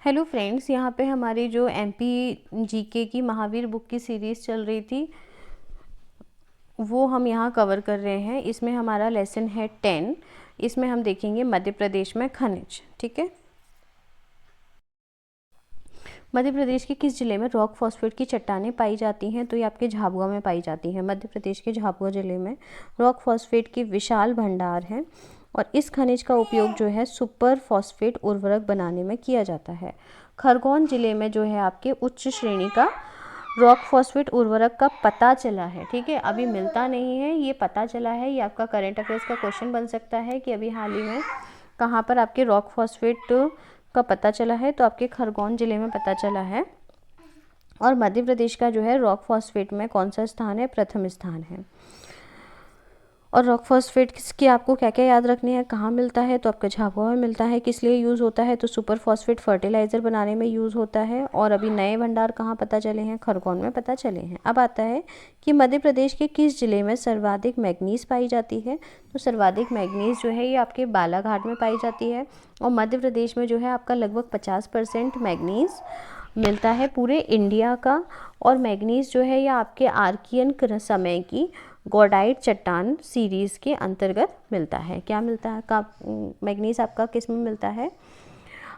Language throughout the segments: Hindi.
हेलो फ्रेंड्स, यहाँ पे हमारी जो एमपी जीके की महावीर बुक की सीरीज़ चल रही थी वो हम यहाँ कवर कर रहे हैं। इसमें हमारा लेसन है 10। इसमें हम देखेंगे मध्य प्रदेश में खनिज। ठीक है, मध्य प्रदेश के किस जिले में रॉक फॉस्फेट की चट्टानें पाई जाती हैं? तो ये आपके झाबुआ में पाई जाती हैं। मध्य प्रदेश के झाबुआ जिले में रॉक फॉस्फेट की विशाल भंडार है और इस खनिज का उपयोग जो है सुपर फॉस्फेट उर्वरक बनाने में किया जाता है। खरगोन जिले में जो है आपके उच्च श्रेणी का रॉक फॉस्फेट उर्वरक का पता चला है। ठीक है, अभी मिलता नहीं है, ये पता चला है। ये आपका करंट अफेयर्स का क्वेश्चन बन सकता है कि अभी हाल ही में कहाँ पर आपके रॉक फॉस्फेट का पता चला है। तो आपके खरगोन जिले में पता चला है। और मध्य प्रदेश का जो है रॉक फॉस्फेट में कौन सा स्थान है? प्रथम स्थान है। और रॉक फॉस्फेट की आपको क्या क्या याद रखने हैं, कहाँ मिलता है? तो आपका झाबुआ में मिलता है। किस लिए यूज़ होता है? तो सुपर फॉस्फेट फर्टिलाइज़र बनाने में यूज़ होता है। और अभी नए भंडार कहाँ पता चले हैं? खरगोन में पता चले हैं। अब आता है कि मध्य प्रदेश के किस जिले में सर्वाधिक मैग्नीज़ पाई जाती है? तो सर्वाधिक मैग्नीज़ जो है ये आपके बालाघाट में पाई जाती है। और मध्य प्रदेश में जो है आपका लगभग 50% मैग्नीज़ मिलता है पूरे इंडिया का। और मैग्नीज़ जो है ये आपके आर्कियन समय की गॉडाइट चट्टान सीरीज़ के अंतर्गत मिलता है। क्या मिलता है? मैग्नीज आपका किस में मिलता है?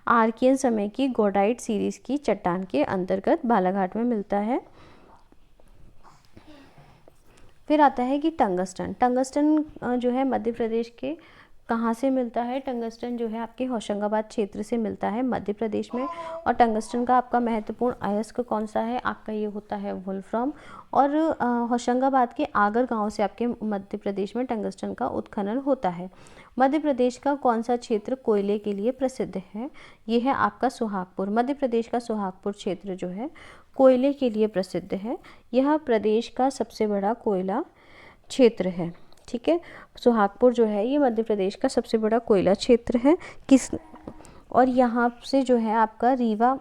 आर्कियन समय की गॉडाइट सीरीज़ की चट्टान के अंतर्गत बालाघाट में मिलता है। फिर आता है कि टंगस्टन। टंगस्टन जो है मध्य प्रदेश के कहाँ से मिलता है? टंगस्टन जो है आपके होशंगाबाद क्षेत्र से मिलता है मध्य प्रदेश में। और टंगस्टन का आपका महत्वपूर्ण अयस्क कौन सा है? आपका ये होता है वुल्फ्रम। और होशंगाबाद के आगर गांव से आपके मध्य प्रदेश में टंगस्टन का उत्खनन होता है। मध्य प्रदेश का कौन सा क्षेत्र कोयले के लिए प्रसिद्ध है? ये है आपका सुहागपुर। मध्य प्रदेश का सुहागपुर क्षेत्र जो है कोयले के लिए प्रसिद्ध है। यह प्रदेश का सबसे बड़ा कोयला क्षेत्र है। ठीक है, सुहागपुर जो है ये मध्य प्रदेश का सबसे बड़ा कोयला क्षेत्र है। और यहाँ से जो है आपका रीवा,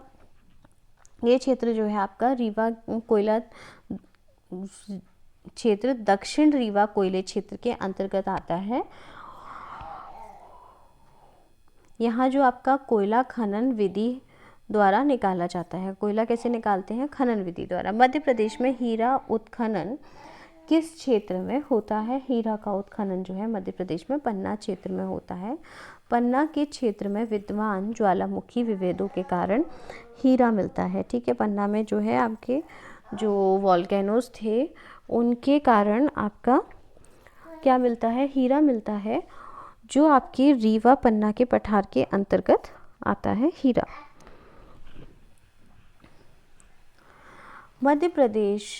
ये क्षेत्र जो है आपका रीवा कोयला क्षेत्र दक्षिण रीवा कोयले क्षेत्र के अंतर्गत आता है। यहाँ जो आपका कोयला खनन विधि द्वारा निकाला जाता है। कोयला कैसे निकालते हैं? खनन विधि द्वारा। मध्य प्रदेश में हीरा उत्खनन किस क्षेत्र में होता है? हीरा का उत्खनन जो है मध्य प्रदेश में पन्ना क्षेत्र में होता है। पन्ना के क्षेत्र में विद्यमान ज्वालामुखी विभेदों के कारण हीरा मिलता है। ठीक है, पन्ना में जो है आपके जो वॉल्केनोज थे उनके कारण आपका क्या मिलता है? हीरा मिलता है, जो आपकी रीवा पन्ना के पठार के अंतर्गत आता है हीरा। मध्य प्रदेश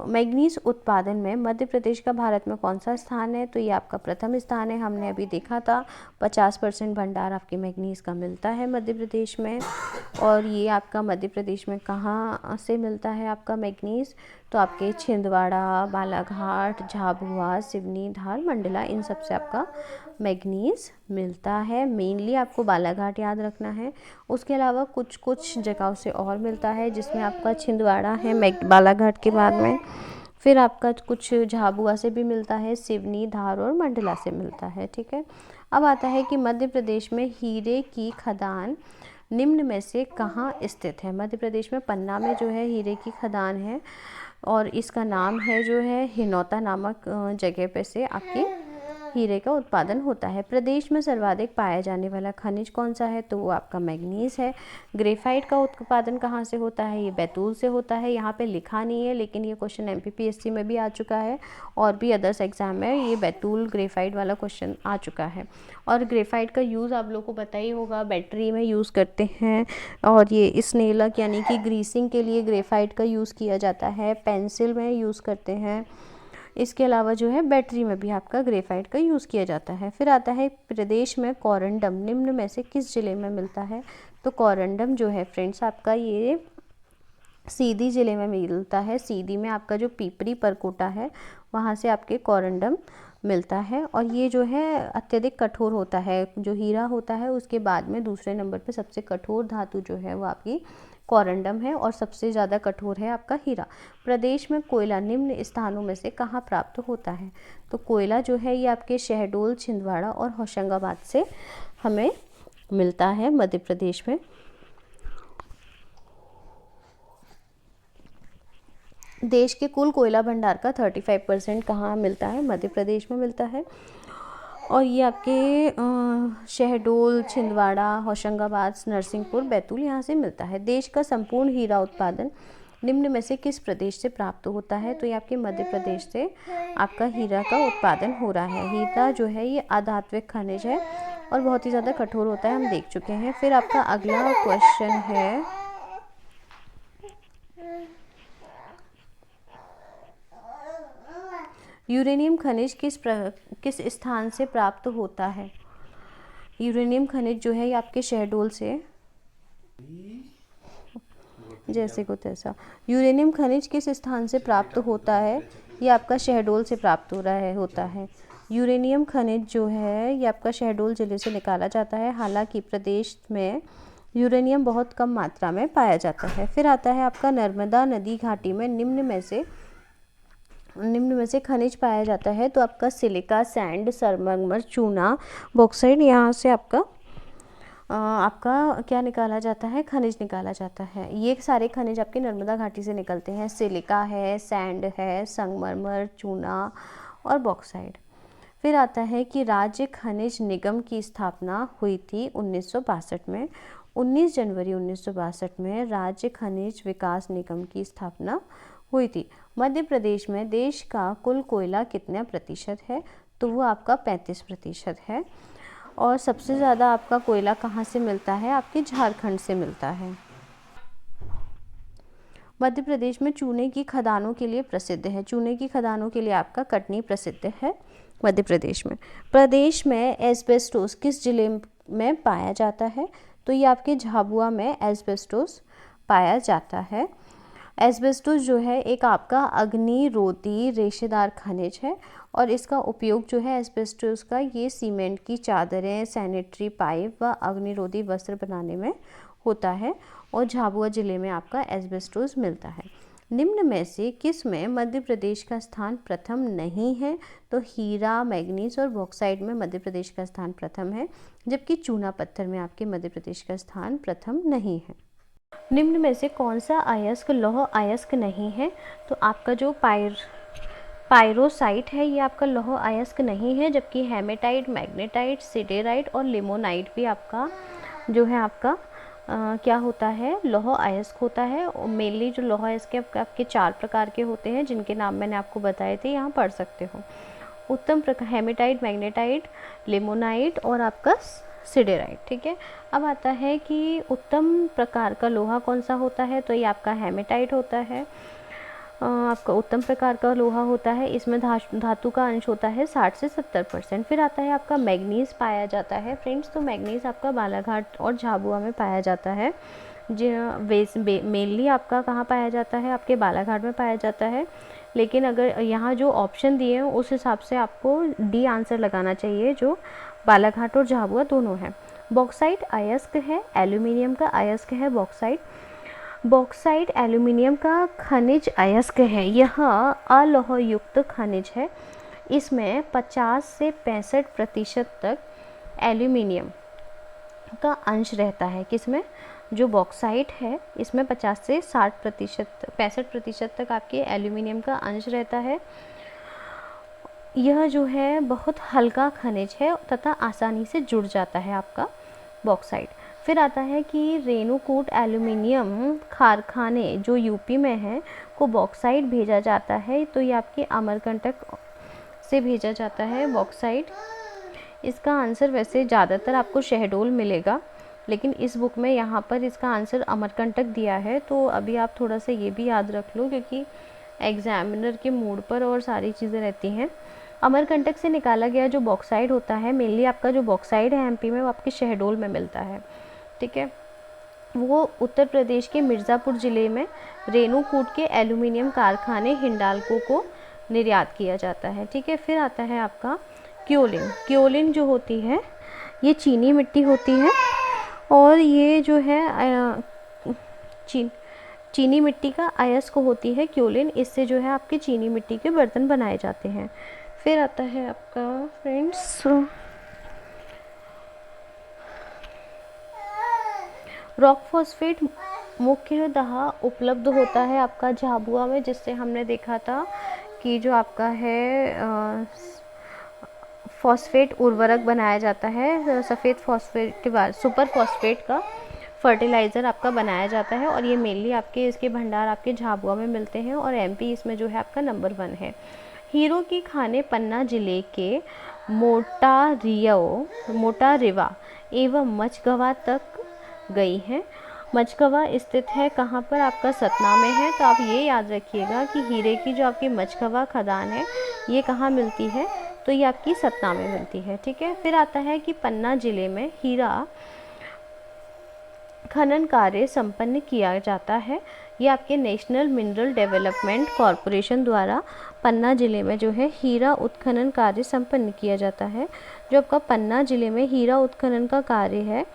मैग्नीज उत्पादन में मध्य प्रदेश का भारत में कौन सा स्थान है? तो ये आपका प्रथम स्थान है। हमने अभी देखा था 50% भंडार आपके मैग्नीज का मिलता है मध्य प्रदेश में। और ये आपका मध्य प्रदेश में कहाँ से मिलता है आपका मैग्नीज? तो आपके छिंदवाड़ा, बालाघाट, झाबुआ, सिवनी, धार, मंडला, इन सब से आपका मैग्नीज मिलता है। मेनली आपको बालाघाट याद रखना है। उसके अलावा कुछ कुछ जगहों से और मिलता है, जिसमें आपका छिंदवाड़ा है बालाघाट के बाद में। फिर आपका कुछ झाबुआ से भी मिलता है, सिवनी, धार और मंडला से मिलता है। ठीक है, अब आता है कि मध्य प्रदेश में हीरे की खदान निम्न में से कहाँ स्थित है? मध्य प्रदेश में पन्ना में जो है हीरे की खदान है और इसका नाम है जो है हिनौता नामक जगह पे से आपकी हीरे का उत्पादन होता है। प्रदेश में सर्वाधिक पाया जाने वाला खनिज कौन सा है? तो वो आपका मैग्नीज है। ग्रेफाइट का उत्पादन कहाँ से होता है? ये बैतूल से होता है। यहाँ पे लिखा नहीं है, लेकिन ये क्वेश्चन एमपीपीएससी में भी आ चुका है और भी अदर्स एग्जाम में ये बैतूल ग्रेफाइट वाला क्वेश्चन आ चुका है। और ग्रेफाइट का यूज़ आप लोग को पता ही होगा, बैटरी में यूज़ करते हैं। और ये स्नेलक यानी कि ग्रीसिंग के लिए ग्रेफाइट का यूज़ किया जाता है। पेंसिल में यूज़ करते हैं। इसके अलावा जो है बैटरी में भी आपका ग्रेफाइट का यूज़ किया जाता है। फिर आता है प्रदेश में कोरंडम निम्न में से किस जिले में मिलता है? तो कोरंडम जो है फ्रेंड्स आपका ये सीधी जिले में मिलता है। सीधी में आपका जो पीपरी परकोटा है वहाँ से आपके कोरंडम मिलता है। और ये जो है अत्यधिक कठोर होता है। जो हीरा होता है उसके बाद में दूसरे नंबर पे सबसे कठोर धातु जो है वो आपकी कोरंडम है और सबसे ज़्यादा कठोर है आपका हीरा। प्रदेश में कोयला निम्न स्थानों में से कहाँ प्राप्त होता है? तो कोयला जो है ये आपके शहडोल, छिंदवाड़ा और होशंगाबाद से हमें मिलता है मध्य प्रदेश में। देश के कुल कोयला भंडार का 35% कहाँ मिलता है? मध्य प्रदेश में मिलता है। और ये आपके शहडोल, छिंदवाड़ा, होशंगाबाद, नरसिंहपुर, बैतूल यहाँ से मिलता है। देश का संपूर्ण हीरा उत्पादन निम्न में से किस प्रदेश से प्राप्त होता है? तो ये आपके मध्य प्रदेश से आपका हीरा का उत्पादन हो रहा है। हीरा जो है ये अधात्विक खनिज है और बहुत ही ज़्यादा कठोर होता है, हम देख चुके हैं। फिर आपका अगला क्वेश्चन है, यूरेनियम खनिज किस स्थान से प्राप्त होता है? यूरेनियम खनिज जो है ये आपके शहडोल से, जैसे को तैसा, यूरेनियम खनिज किस स्थान से प्राप्त होता है? ये आपका शहडोल से प्राप्त होता है। यूरेनियम खनिज जो है ये आपका शहडोल ज़िले से निकाला जाता है। हालांकि प्रदेश में यूरेनियम बहुत कम मात्रा में पाया जाता है। फिर आता है आपका नर्मदा नदी घाटी में निम्न में से खनिज पाया जाता है। तो आपका सिलिका, सैंड, सरमगमर, चूना, बॉक्साइट, यहाँ से आपका क्या निकाला जाता है? खनिज निकाला जाता है। ये सारे खनिज आपके नर्मदा घाटी से निकलते हैं। सिलिका है, सैंड है, संगमरमर, चूना और बॉक्साइट। फिर आता है कि राज्य खनिज निगम की स्थापना हुई थी 1962 में। 19 जनवरी 1962 में राज्य खनिज विकास निगम की स्थापना हुई थी। मध्य प्रदेश में देश का कुल कोयला कितना प्रतिशत है? तो वो आपका 35% है। और सबसे ज़्यादा आपका कोयला कहाँ से मिलता है? आपके झारखंड से मिलता है। मध्य प्रदेश में चूने की खदानों के लिए प्रसिद्ध है। चूने की खदानों के लिए आपका कटनी प्रसिद्ध है मध्य प्रदेश में। प्रदेश में एस्बेस्टोस किस जिले में पाया जाता है? तो ये आपके झाबुआ में एस्बेस्टोस पाया जाता है। एस्बेस्टोस जो है एक आपका अग्निरोधी रेशेदार खनिज है और इसका उपयोग जो है एस्बेस्टोस का ये सीमेंट की चादरें, सैनिटरी पाइप व अग्निरोधी वस्त्र बनाने में होता है। और झाबुआ जिले में आपका एस्बेस्टोस मिलता है। निम्न में से किस में मध्य प्रदेश का स्थान प्रथम नहीं है? तो हीरा, मैग्नीज और बॉक्साइट में मध्य प्रदेश का स्थान प्रथम है, जबकि चूना पत्थर में आपके मध्य प्रदेश का स्थान प्रथम नहीं है। निम्न में से कौन सा अयस्क लौह अयस्क नहीं है? तो आपका जो पायरोसाइट है ये आपका लौह अयस्क नहीं है, जबकि हेमेटाइट, मैग्नेटाइट, सिडेराइट और लिमोनाइट भी आपका जो है आपका क्या होता है? लौह अयस्क होता है। और मेनली जो लौह अयस्क आपके 4 प्रकार के होते हैं, जिनके नाम मैंने आपको बताए थे, यहाँ पढ़ सकते हो। उत्तम प्रकार हेमेटाइट, मैग्नेटाइट, लिमोनाइट और आपका सिडेराइट। ठीक है। अब आता है कि उत्तम प्रकार का लोहा कौन सा होता है? तो ये आपका हेमेटाइट होता है। आपका उत्तम प्रकार का लोहा होता है, इसमें धातु का अंश होता है 60 से 70%। फिर आता है आपका मैग्नीज पाया जाता है फ्रेंड्स। तो मैग्नीज आपका बालाघाट और झाबुआ में पाया जाता है। मेनली आपका कहाँ पाया जाता है? आपके बालाघाट में पाया जाता है। लेकिन अगर यहाँ जो ऑप्शन दिए हैं उस हिसाब से आपको डी आंसर लगाना चाहिए, जो बालाघाट और झाबुआ दोनों है। बॉक्साइट अयस्क है, एल्यूमिनियम का अयस्क है बॉक्साइट। बॉक्साइट एल्यूमिनियम का खनिज अयस्क है। यह अलोहयुक्त खनिज है। इसमें 50 से 65% तक एल्यूमिनियम का अंश रहता है। किसमें? जो बॉक्साइट है इसमें 50 से 65% तक आपके एल्यूमिनियम का अंश रहता है। यह जो है बहुत हल्का खनिज है तथा आसानी से जुड़ जाता है आपका बॉक्साइट। फिर आता है कि रेणुकूट एल्यूमिनियम कारखाने जो यूपी में है को बॉक्साइट भेजा जाता है। तो ये आपके अमरकंटक से भेजा जाता है बॉक्साइट। इसका आंसर वैसे ज़्यादातर आपको शहडोल मिलेगा, लेकिन इस बुक में यहाँ पर इसका आंसर अमरकंटक दिया है। तो अभी आप थोड़ा सा ये भी याद रख लो, क्योंकि एग्जामिनर के मूड पर और सारी चीज़ें रहती हैं। अमरकंटक से निकाला गया जो बॉक्साइट होता है, मेनली आपका जो बॉक्साइट है एमपी में, वो आपके शहडोल में मिलता है। ठीक है। वो उत्तर प्रदेश के मिर्ज़ापुर ज़िले में रेणुकूट के एल्यूमिनियम कारखाने हिंडाल्को को निर्यात किया जाता है। ठीक है। फिर आता है आपका क्योलिन। क्योलिन जो होती है ये चीनी मिट्टी होती है और ये जो है चीनी मिट्टी का अयस्क होती है क्योलिन। इससे जो है आपके चीनी मिट्टी के बर्तन बनाए जाते हैं। फिर आता है आपका फ्रेंड्स रॉक फॉस्फेट मुख्यतः उपलब्ध होता है आपका झाबुआ में, जिससे हमने देखा था कि जो आपका है फॉस्फेट उर्वरक बनाया जाता है, सफ़ेद फॉस्फेट के बाद सुपर फॉस्फेट का फर्टिलाइज़र आपका बनाया जाता है, और ये मेनली आपके इसके भंडार आपके झाबुआ में मिलते हैं, और एमपी इसमें जो है आपका नंबर 1 है। हीरो की खानें पन्ना जिले के मोटारिवा एवं मचगवा तक गई हैं। मचगवा स्थित है कहाँ पर? आपका सतना में है। तो आप ये याद रखिएगा कि हीरे की जो आपकी मचगवा खदान है ये कहाँ मिलती है? तो ये आपकी सतना में मिलती है। ठीक है, फिर आता है कि पन्ना जिले में हीरा खनन कार्य संपन्न किया जाता है। ये आपके नेशनल मिनरल डेवलपमेंट कॉरपोरेशन द्वारा पन्ना जिले में जो है हीरा उत्खनन कार्य संपन्न किया जाता है। जो आपका पन्ना जिले में हीरा उत्खनन का कार्य है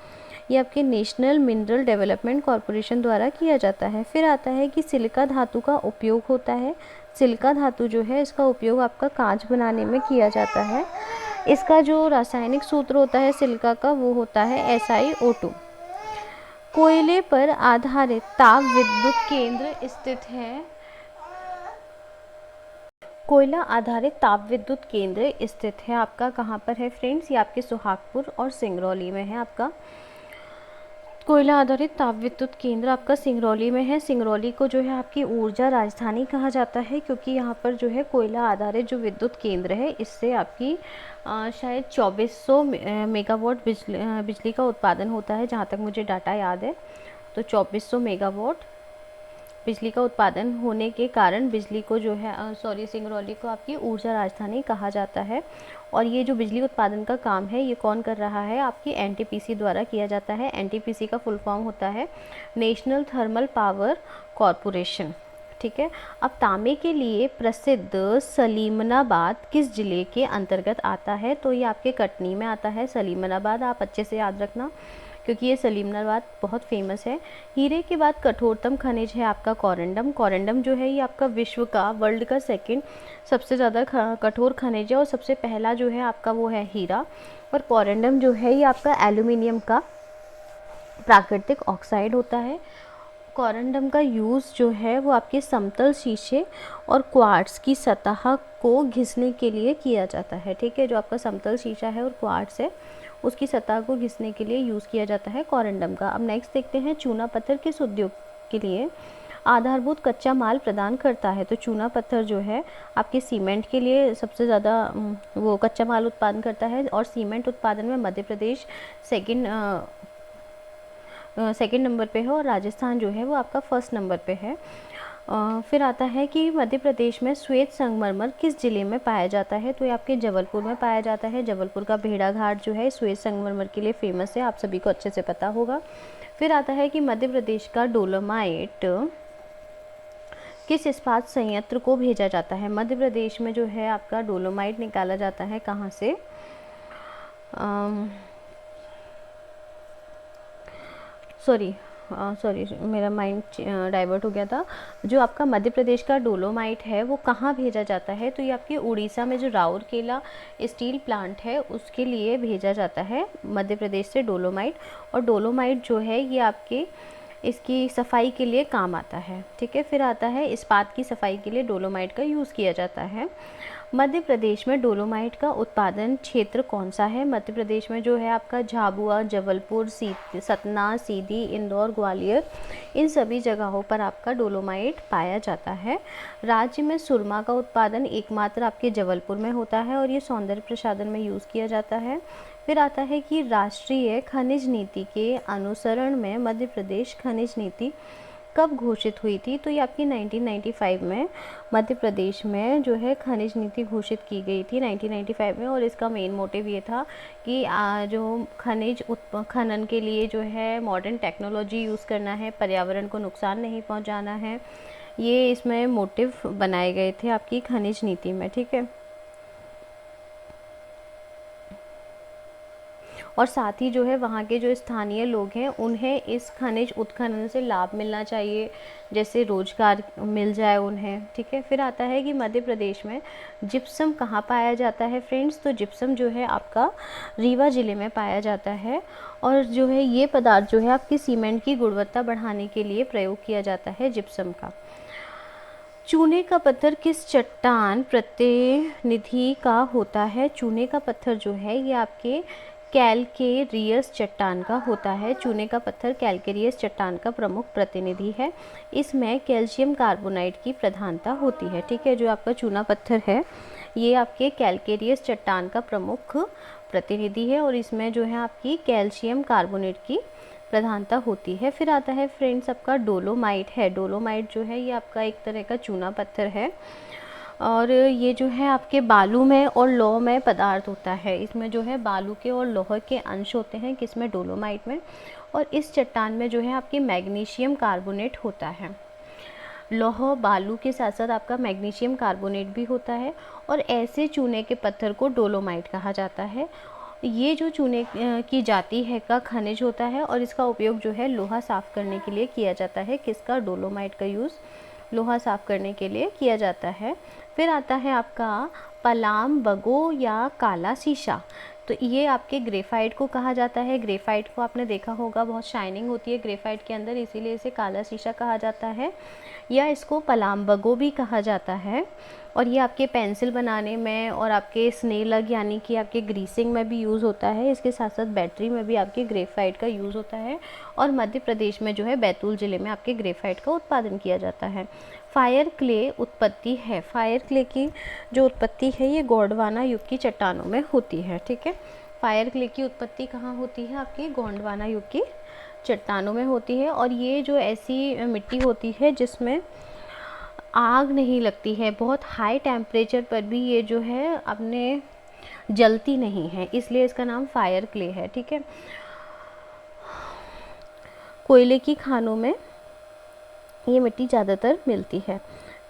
ये आपके नेशनल मिनरल डेवलपमेंट कॉरपोरेशन द्वारा किया जाता है। फिर आता है कि सिलिका धातु का उपयोग होता है। सिलिका धातु जो है इसका उपयोग आपका कांच बनाने में किया जाता है। इसका जो रासायनिक सूत्र होता है सिलिका का वो होता है SiO2। कोयले पर आधारित ताप विद्युत केंद्र स्थित है। कोयला आधारित ताप विद्युत केंद्र स्थित है आपका कहाँ पर है फ्रेंड्स? ये आपके सुहागपुर और सिंगरौली में है। आपका कोयला आधारित ताप विद्युत केंद्र आपका सिंगरौली में है। सिंगरौली को जो है आपकी ऊर्जा राजधानी कहा जाता है, क्योंकि यहाँ पर जो है कोयला आधारित जो विद्युत केंद्र है इससे आपकी शायद 2400 मेगावाट बिजली का उत्पादन होता है, जहाँ तक मुझे डाटा याद है। तो 2400 मेगावाट बिजली का उत्पादन होने के कारण बिजली को जो है सिंगरौली को आपकी ऊर्जा राजधानी कहा जाता है। और ये जो बिजली उत्पादन का काम है ये कौन कर रहा है? आपकी NTPC द्वारा किया जाता है। NTPC का फुल फॉर्म होता है नेशनल थर्मल पावर कॉरपोरेशन। ठीक है, अब तांबे के लिए प्रसिद्ध सलीमनाबाद किस जिले के अंतर्गत आता है? तो ये आपके कटनी में आता है सलीमनाबाद। आप अच्छे से याद रखना क्योंकि ये सलीमनाबाद बहुत फेमस है। हीरे के बाद कठोरतम खनिज है आपका कोरंडम। कोरंडम जो है ये आपका विश्व का वर्ल्ड का सेकंड सबसे ज़्यादा कठोर खनिज है, और सबसे पहला जो है आपका वो है हीरा। और कोरंडम जो है ये आपका एल्यूमिनियम का प्राकृतिक ऑक्साइड होता है। कोरंडम का यूज़ जो है वो आपके समतल शीशे और क्वार्ट्स की सतह को घिसने के लिए किया जाता है। ठीक है, जो आपका समतल शीशा है और क्वार्ट्स है उसकी सतह को घिसने के लिए यूज़ किया जाता है कोरंडम का। अब नेक्स्ट देखते हैं चूना पत्थर किस उद्योग के लिए आधारभूत कच्चा माल प्रदान करता है? तो चूना पत्थर जो है आपके सीमेंट के लिए सबसे ज़्यादा वो कच्चा माल उत्पादन करता है, और सीमेंट उत्पादन में मध्य प्रदेश सेकंड नंबर पे है, और राजस्थान जो है वो आपका फर्स्ट नंबर पे है। फिर आता है कि मध्य प्रदेश में श्वेत संगमरमर किस जिले में पाया जाता है? तो ये आपके जबलपुर में पाया जाता है। जबलपुर का भेड़ा घाट जो है श्वेत संगमरमर के लिए फेमस है, आप सभी को अच्छे से पता होगा। फिर आता है कि मध्य प्रदेश का डोलोमाइट किस इस्पात संयंत्र को भेजा जाता है? मध्य प्रदेश में जो है आपका डोलोमाइट निकाला जाता है कहाँ से? सॉरी मेरा माइंड डाइवर्ट हो गया था। जो आपका मध्य प्रदेश का डोलोमाइट है वो कहाँ भेजा जाता है? तो ये आपके उड़ीसा में जो राउरकेला स्टील प्लांट है उसके लिए भेजा जाता है मध्य प्रदेश से डोलोमाइट। और डोलोमाइट जो है ये आपके इसकी सफाई के लिए काम आता है। ठीक है, फिर आता है इस्पात की सफाई के लिए डोलोमाइट का यूज़ किया जाता है। मध्य प्रदेश में डोलोमाइट का उत्पादन क्षेत्र कौन सा है? मध्य प्रदेश में जो है आपका झाबुआ, जबलपुर, सतना, सीधी, इंदौर, ग्वालियर, इन सभी जगहों पर आपका डोलोमाइट पाया जाता है। राज्य में सुरमा का उत्पादन एकमात्र आपके जबलपुर में होता है, और ये सौंदर्य प्रसाधन में यूज़ किया जाता है। फिर आता है कि राष्ट्रीय खनिज नीति के अनुसरण में मध्य प्रदेश खनिज नीति कब घोषित हुई थी? तो ये आपकी 1995 में मध्य प्रदेश में जो है खनिज नीति घोषित की गई थी 1995 में। और इसका मेन मोटिव ये था कि जो खनिज खनन के लिए जो है मॉडर्न टेक्नोलॉजी यूज़ करना है, पर्यावरण को नुकसान नहीं पहुंचाना है, ये इसमें मोटिव बनाए गए थे आपकी खनिज नीति में। ठीक है, और साथ ही जो है वहाँ के जो स्थानीय लोग हैं उन्हें इस खनिज उत्खनन से लाभ मिलना चाहिए, जैसे रोजगार मिल जाए उन्हें, ठीक है। फिर आता है कि मध्य प्रदेश में जिप्सम कहाँ पाया जाता है फ्रेंड्स, तो जिप्सम जो है आपका रीवा ज़िले में पाया जाता है। और जो है ये पदार्थ जो है आपकी सीमेंट की गुणवत्ता बढ़ाने के लिए प्रयोग किया जाता है जिप्सम का। चूने का पत्थर किस चट्टान प्रतिनिधि का होता है? चूने का पत्थर जो है ये आपके कैलकेरियस चट्टान का होता है। चूने का पत्थर कैलकेरियस चट्टान का प्रमुख प्रतिनिधि है। इसमें कैल्शियम कार्बोनाइड की प्रधानता होती है, ठीक है। जो आपका चूना पत्थर है ये आपके कैलकेरियस चट्टान का प्रमुख प्रतिनिधि है और इसमें जो है आपकी कैल्शियम कार्बोनेट की प्रधानता होती है। फिर आता है फ्रेंड्स आपका डोलोमाइट है। डोलोमाइट जो है ये आपका एक तरह का चूना पत्थर है और ये जो है आपके बालू में और लौह में पदार्थ होता है। इसमें जो है बालू के और लौह के अंश होते हैं किसमें, डोलोमाइट में। और इस चट्टान में जो है आपकी मैग्नीशियम कार्बोनेट होता है। लौह बालू के साथ साथ आपका मैग्नीशियम कार्बोनेट भी होता है और ऐसे चूने के पत्थर को डोलोमाइट कहा जाता है। ये जो चूने की जाति है का खनिज होता है और इसका उपयोग जो है लोहा साफ़ करने के लिए किया जाता है। किसका, डोलोमाइट का यूज़ लोहा साफ़ करने के लिए किया जाता है। फिर आता है आपका पलाम बगो या काला शीशा। तो ये आपके ग्रेफाइट को कहा जाता है। ग्रेफाइट को आपने देखा होगा, बहुत शाइनिंग होती है ग्रेफाइट के अंदर, इसीलिए इसे काला शीशा कहा जाता है या इसको पलाम बगो भी कहा जाता है। और ये आपके पेंसिल बनाने में और आपके स्नेलग यानी कि आपके ग्रीसिंग में भी यूज़ होता है। इसके साथ साथ बैटरी में भी आपके ग्रेफाइट का यूज़ होता है और मध्य प्रदेश में जो है बैतूल ज़िले में आपके ग्रेफाइट का उत्पादन किया जाता है। फायर क्ले उत्पत्ति है। फायर क्ले की जो उत्पत्ति है ये गोंडवाना युग की चट्टानों में होती है, ठीक है। फायर क्ले की उत्पत्ति कहाँ होती है, आपकी गोंडवाना युग की चट्टानों में होती है। और ये जो ऐसी मिट्टी होती है जिसमें आग नहीं लगती है, बहुत हाई टेम्परेचर पर भी ये जो है अपने जलती नहीं है, इसलिए इसका नाम फायर क्ले है, ठीक है। कोयले की खानों में ये मिट्टी ज़्यादातर मिलती है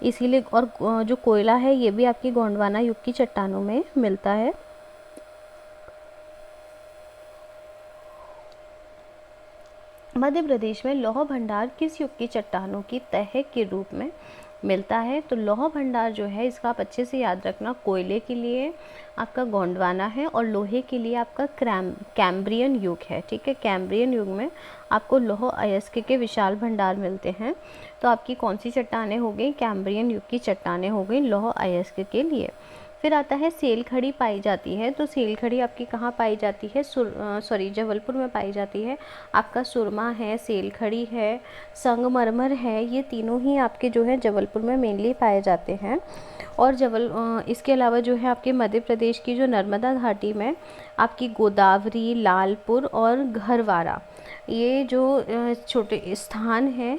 इसीलिए, और जो कोयला है ये भी आपकी गोंडवाना युग की चट्टानों में मिलता है। मध्य प्रदेश में लौह भंडार किस युग की चट्टानों की तह के रूप में मिलता है? तो लौह भंडार जो है इसका आप अच्छे से याद रखना, कोयले के लिए आपका गोंडवाना है और लोहे के लिए आपका कैम्ब्रियन युग है, ठीक है। कैम्ब्रियन युग में आपको लौह अयस्क के विशाल भंडार मिलते हैं। तो आपकी कौन सी चट्टानें हो गई, कैम्ब्रियन युग की चट्टानें हो गई लौह अयस्क के लिए। फिर आता है सेल खड़ी पाई जाती है। तो सेल खड़ी आपकी कहाँ पाई जाती है, जबलपुर में पाई जाती है। आपका सुरमा है, सेल खड़ी है, संगमरमर है, ये तीनों ही आपके जो है जबलपुर में मेनली पाए जाते हैं। और इसके अलावा जो है आपके मध्य प्रदेश की जो नर्मदा घाटी में आपकी गोदावरी, लालपुर और घरवारा, ये जो छोटे स्थान हैं,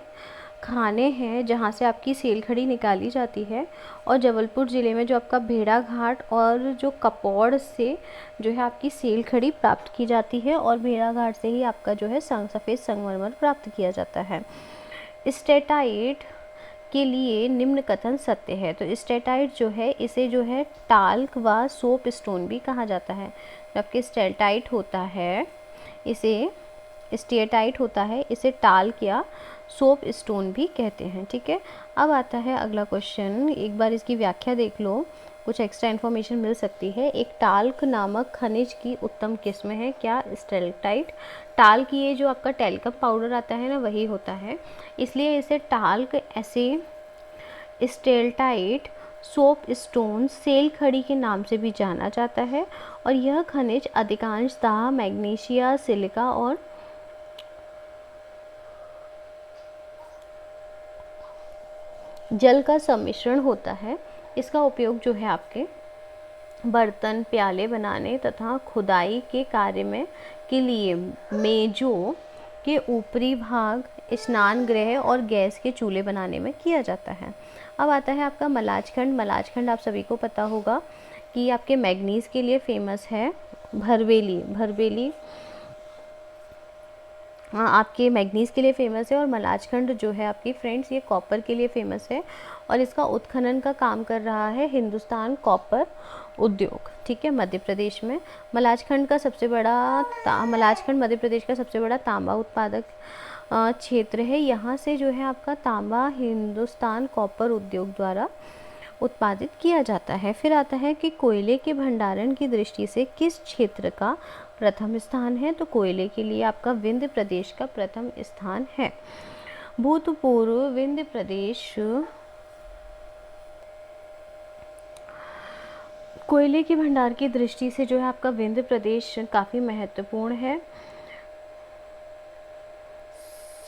खाने हैं जहाँ से आपकी सेल खड़ी निकाली जाती है। और जबलपुर ज़िले में जो आपका भेड़ा घाट और जो कपौड़ से जो है आपकी सेल खड़ी प्राप्त की जाती है और भेड़ा घाट से ही आपका जो है सफ़ेद संगमरमर प्राप्त किया जाता है। स्टेटाइट के लिए निम्न कथन सत्य है। तो स्टेटाइट जो है इसे जो है टाल्क व सोप स्टोन भी कहा जाता है। जबकि स्टेटाइट होता है इसे टाल्क या सोप स्टोन भी कहते हैं, ठीक है। अब आता है अगला क्वेश्चन, एक बार इसकी व्याख्या देख लो, कुछ एक्स्ट्रा इन्फॉर्मेशन मिल सकती है। एक टाल्क नामक खनिज की उत्तम किस्म है क्या, स्टेल्टाइट। टाल्क ये जो आपका टेल्कम पाउडर आता है ना वही होता है, इसलिए इसे टाल्क, ऐसे स्टेल्टाइट, सोप स्टोन, सेल खड़ी के नाम से भी जाना जाता है। और यह खनिज अधिकांशतः मैग्नीशिया, सिलिका और जल का सम्मिश्रण होता है। इसका उपयोग जो है आपके बर्तन, प्याले बनाने तथा खुदाई के कार्य में के लिए मेजों के ऊपरी भाग, स्नान गृह और गैस के चूल्हे बनाने में किया जाता है। अब आता है आपका मलाजखंड। मलाजखंड आप सभी को पता होगा कि आपके मैग्नीज के लिए फेमस है। भरवेली आपके मैग्नीज़ के लिए फ़ेमस है, और मलाजखंड जो है आपकी फ्रेंड्स ये कॉपर के लिए फ़ेमस है, और इसका उत्खनन का काम कर रहा है हिंदुस्तान कॉपर उद्योग, ठीक है, मध्य प्रदेश में। मलाजखंड मध्य प्रदेश का सबसे बड़ा तांबा उत्पादक क्षेत्र है। यहाँ से जो है आपका तांबा हिंदुस्तान कॉपर उद्योग द्वारा उत्पादित किया जाता है। फिर आता है कि कोयले के भंडारण की दृष्टि से किस क्षेत्र का प्रथम स्थान है, तो कोयले के लिए आपका विंध्य प्रदेश का प्रथम स्थान है। भूतपूर्व विंध्य प्रदेश कोयले के भंडार की दृष्टि से जो है आपका विंध्य प्रदेश काफ़ी महत्वपूर्ण है।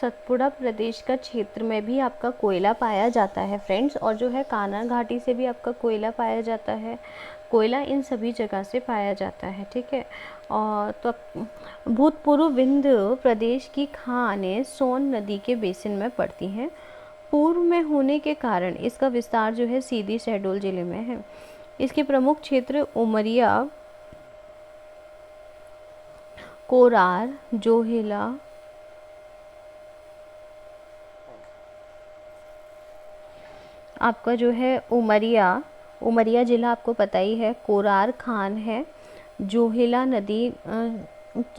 सतपुड़ा प्रदेश का क्षेत्र में भी आपका कोयला पाया जाता है फ्रेंड्स, और जो है कान्हा घाटी से भी आपका कोयला पाया जाता है। कोयला इन सभी जगह से पाया जाता है, ठीक है। और तो भूतपूर्व विंध्य प्रदेश की खानें सोन नदी के बेसिन में पड़ती हैं। पूर्व में होने के कारण इसका विस्तार जो है सीधी शहडोल जिले में है। इसके प्रमुख क्षेत्र उमरिया, कोरार, जोहेला, आपका जो है उमरिया ज़िला आपको पता ही है, कोरार खान है, जोहेला नदी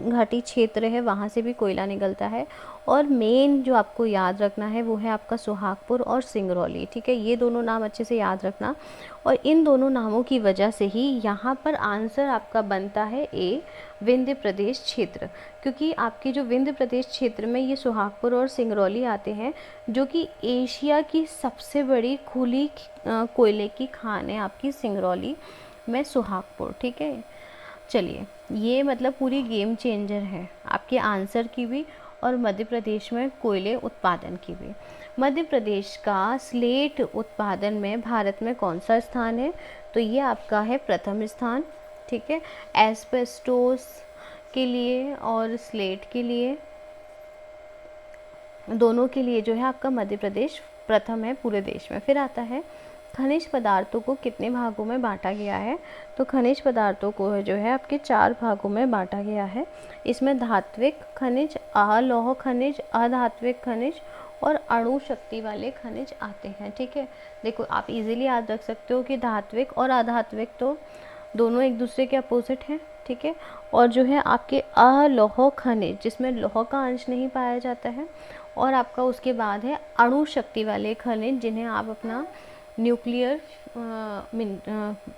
घाटी क्षेत्र है, वहाँ से भी कोयला निकलता है। और मेन जो आपको याद रखना है वो है आपका सुहागपुर और सिंगरौली, ठीक है, ये दोनों नाम अच्छे से याद रखना। और इन दोनों नामों की वजह से ही यहाँ पर आंसर आपका बनता है ए, विंध्य प्रदेश क्षेत्र, क्योंकि आपके जो विंध्य प्रदेश क्षेत्र में ये सुहागपुर और सिंगरौली आते हैं, जो कि एशिया की सबसे बड़ी खुली कोयले की खान है आपकी सिंगरौली में सुहागपुर, ठीक है। चलिए, ये मतलब पूरी गेम चेंजर है आपके आंसर की भी और मध्य प्रदेश में कोयले उत्पादन की भी। मध्य प्रदेश का स्लेट उत्पादन में भारत में कौन सा स्थान है, तो ये आपका है प्रथम स्थान, ठीक है। एस्बेस्टोस के लिए और स्लेट के लिए, दोनों के लिए जो है आपका मध्य प्रदेश प्रथम है पूरे देश में। फिर आता है खनिज पदार्थों को कितने भागों में बांटा गया है, तो खनिज पदार्थों को जो है आपके 4 भागों में बांटा गया है। इसमें धात्विक खनिज, अलौह खनिज, अधात्विक खनिज और अणु शक्ति वाले खनिज आते हैं, ठीक है। देखो, आप इजीली याद रख सकते हो कि धात्विक और अधात्विक तो दोनों एक दूसरे के अपोजिट हैं, ठीक है। और जो है आपके अलौह खनिज, जिसमें लौह का अंश नहीं पाया जाता है, और आपका उसके बाद है अणु शक्ति वाले खनिज, जिन्हें आप अपना न्यूक्लियर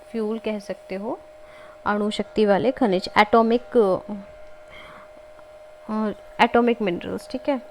फ्यूल कह सकते हो, अणु शक्ति वाले खनिज, एटॉमिक मिनरल्स, ठीक है।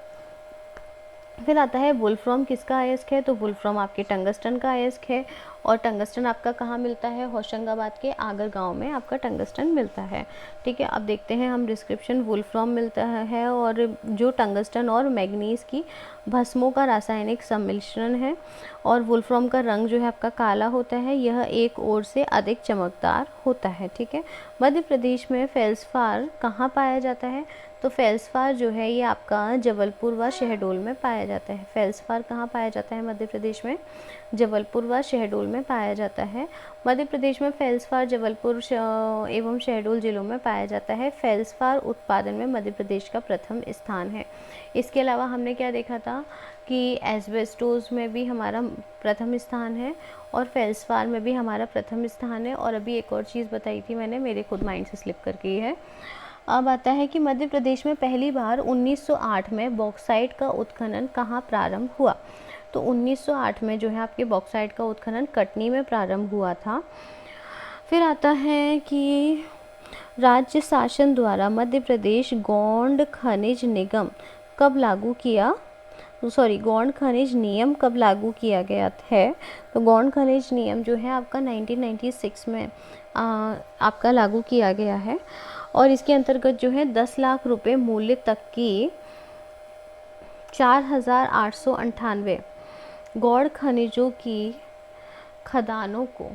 फिर आता है वुल्फ्राम किसका अयस्क है, तो वुल्फ्राम आपके टंगस्टन का अयस्क है। और टंगस्टन आपका कहाँ मिलता है, होशंगाबाद के आगर गांव में आपका टंगस्टन मिलता है, ठीक है। अब देखते हैं हम डिस्क्रिप्शन। वुल्फ्राम मिलता है और जो टंगस्टन और मैग्नीज की भस्मों का रासायनिक सम्मिश्रण है, और वुल्फ्राम का रंग जो है आपका काला होता है, यह एक ओर से अधिक चमकदार होता है, ठीक है। मध्य प्रदेश में फेल्सपार कहाँ पाया जाता है, तो फेल्सपार जो है ये आपका जबलपुर व शहडोल में पाया जाता है। फेल्सपार कहाँ पाया जाता है मध्य प्रदेश में, जबलपुर व शहडोल में पाया जाता है। मध्य प्रदेश में फेल्सपार जबलपुर एवं शहडोल जिलों में पाया जाता है। फेल्सपार उत्पादन में मध्य प्रदेश का प्रथम स्थान है। इसके अलावा हमने क्या देखा था कि एस्बेस्टोस में भी हमारा प्रथम स्थान है और फेल्सपार में भी हमारा प्रथम स्थान है। और अभी एक और चीज़ बताई थी मैंने, मेरे खुद माइंड से स्लिप कर गई है। अब आता है कि मध्य प्रदेश में पहली बार 1908 में बॉक्साइट का उत्खनन कहाँ प्रारंभ हुआ, तो 1908 में जो है आपके बॉक्साइट का उत्खनन कटनी में प्रारंभ हुआ था। फिर आता है कि राज्य शासन द्वारा मध्य प्रदेश गौड़ खनिज निगम कब लागू किया, गौड़ खनिज नियम कब लागू किया गया है, तो गौड़ खनिज नियम जो है आपका 1996 में आपका लागू किया गया है। और इसके अंतर्गत जो है 10 लाख रुपए मूल्य तक की 4,898 गौड़ खनिजों की खदानों को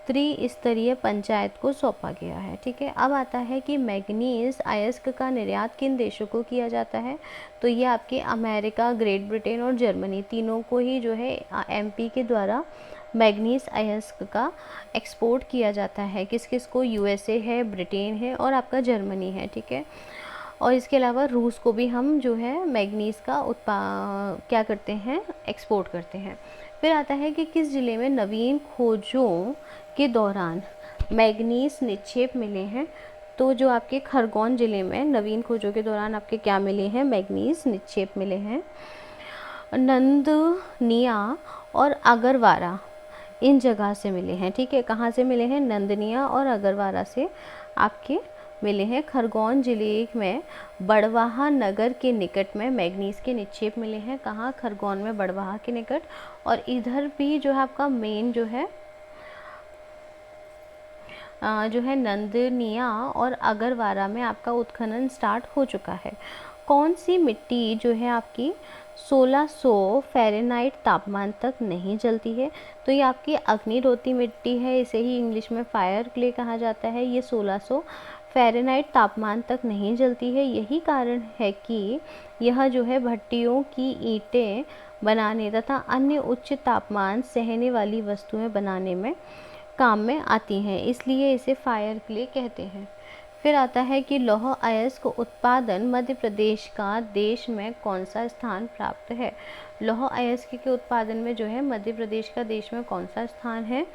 त्रिस्तरीय पंचायत को सौंपा गया है, ठीक है। अब आता है कि मैग्नीज अयस्क का निर्यात किन देशों को किया जाता है, तो ये आपके अमेरिका, ग्रेट ब्रिटेन और जर्मनी तीनों को ही जो है एमपी के द्वारा मैग्नीज अयस्क का एक्सपोर्ट किया जाता है। किस किस को, यूएसए है, ब्रिटेन है और आपका जर्मनी है, ठीक है। और इसके अलावा रूस को भी हम जो है मैग्नीज़ का क्या करते हैं, एक्सपोर्ट करते हैं। फिर आता है कि किस ज़िले में नवीन खोजों के दौरान मैग्नीज़ निक्षेप मिले हैं। तो जो आपके खरगोन ज़िले में नवीन खोजों के दौरान आपके क्या मिले हैं, मैग्नीज़ निक्षेप मिले हैं। नंदनिया और अगरवारा इन जगह से मिले हैं, ठीक है। कहाँ से मिले हैं, नंदनिया और अगरवारा से आपके मिले हैं। खरगोन जिले में बड़वाहा नगर के निकट में मैग्नीज़ के निक्षेप मिले हैं। कहाँ, खरगोन में बड़वाहा के निकट। और इधर भी जो है आपका मेन जो है नंदनिया और अगरवारा में आपका उत्खनन स्टार्ट हो चुका है। कौन सी मिट्टी जो है आपकी 1600 फ़ारेनहाइट तापमान तक नहीं जलती है। तो ये आपकी अग्निरोधी मिट्टी है, इसे ही इंग्लिश में फायर क्ले कहा जाता है। ये 1600 फ़ारेनहाइट तापमान तक नहीं जलती है। यही कारण है कि यह जो है भट्टियों की ईंटें बनाने तथा अन्य उच्च तापमान सहने वाली वस्तुएं बनाने में काम में आती हैं, इसलिए इसे फायर क्ले कहते हैं। फिर आता है कि लौह अयस्क उत्पादन मध्य प्रदेश का देश में कौन सा स्थान प्राप्त है। लौह अयस्क के उत्पादन में जो है मध्य प्रदेश का देश में कौन सा स्थान है,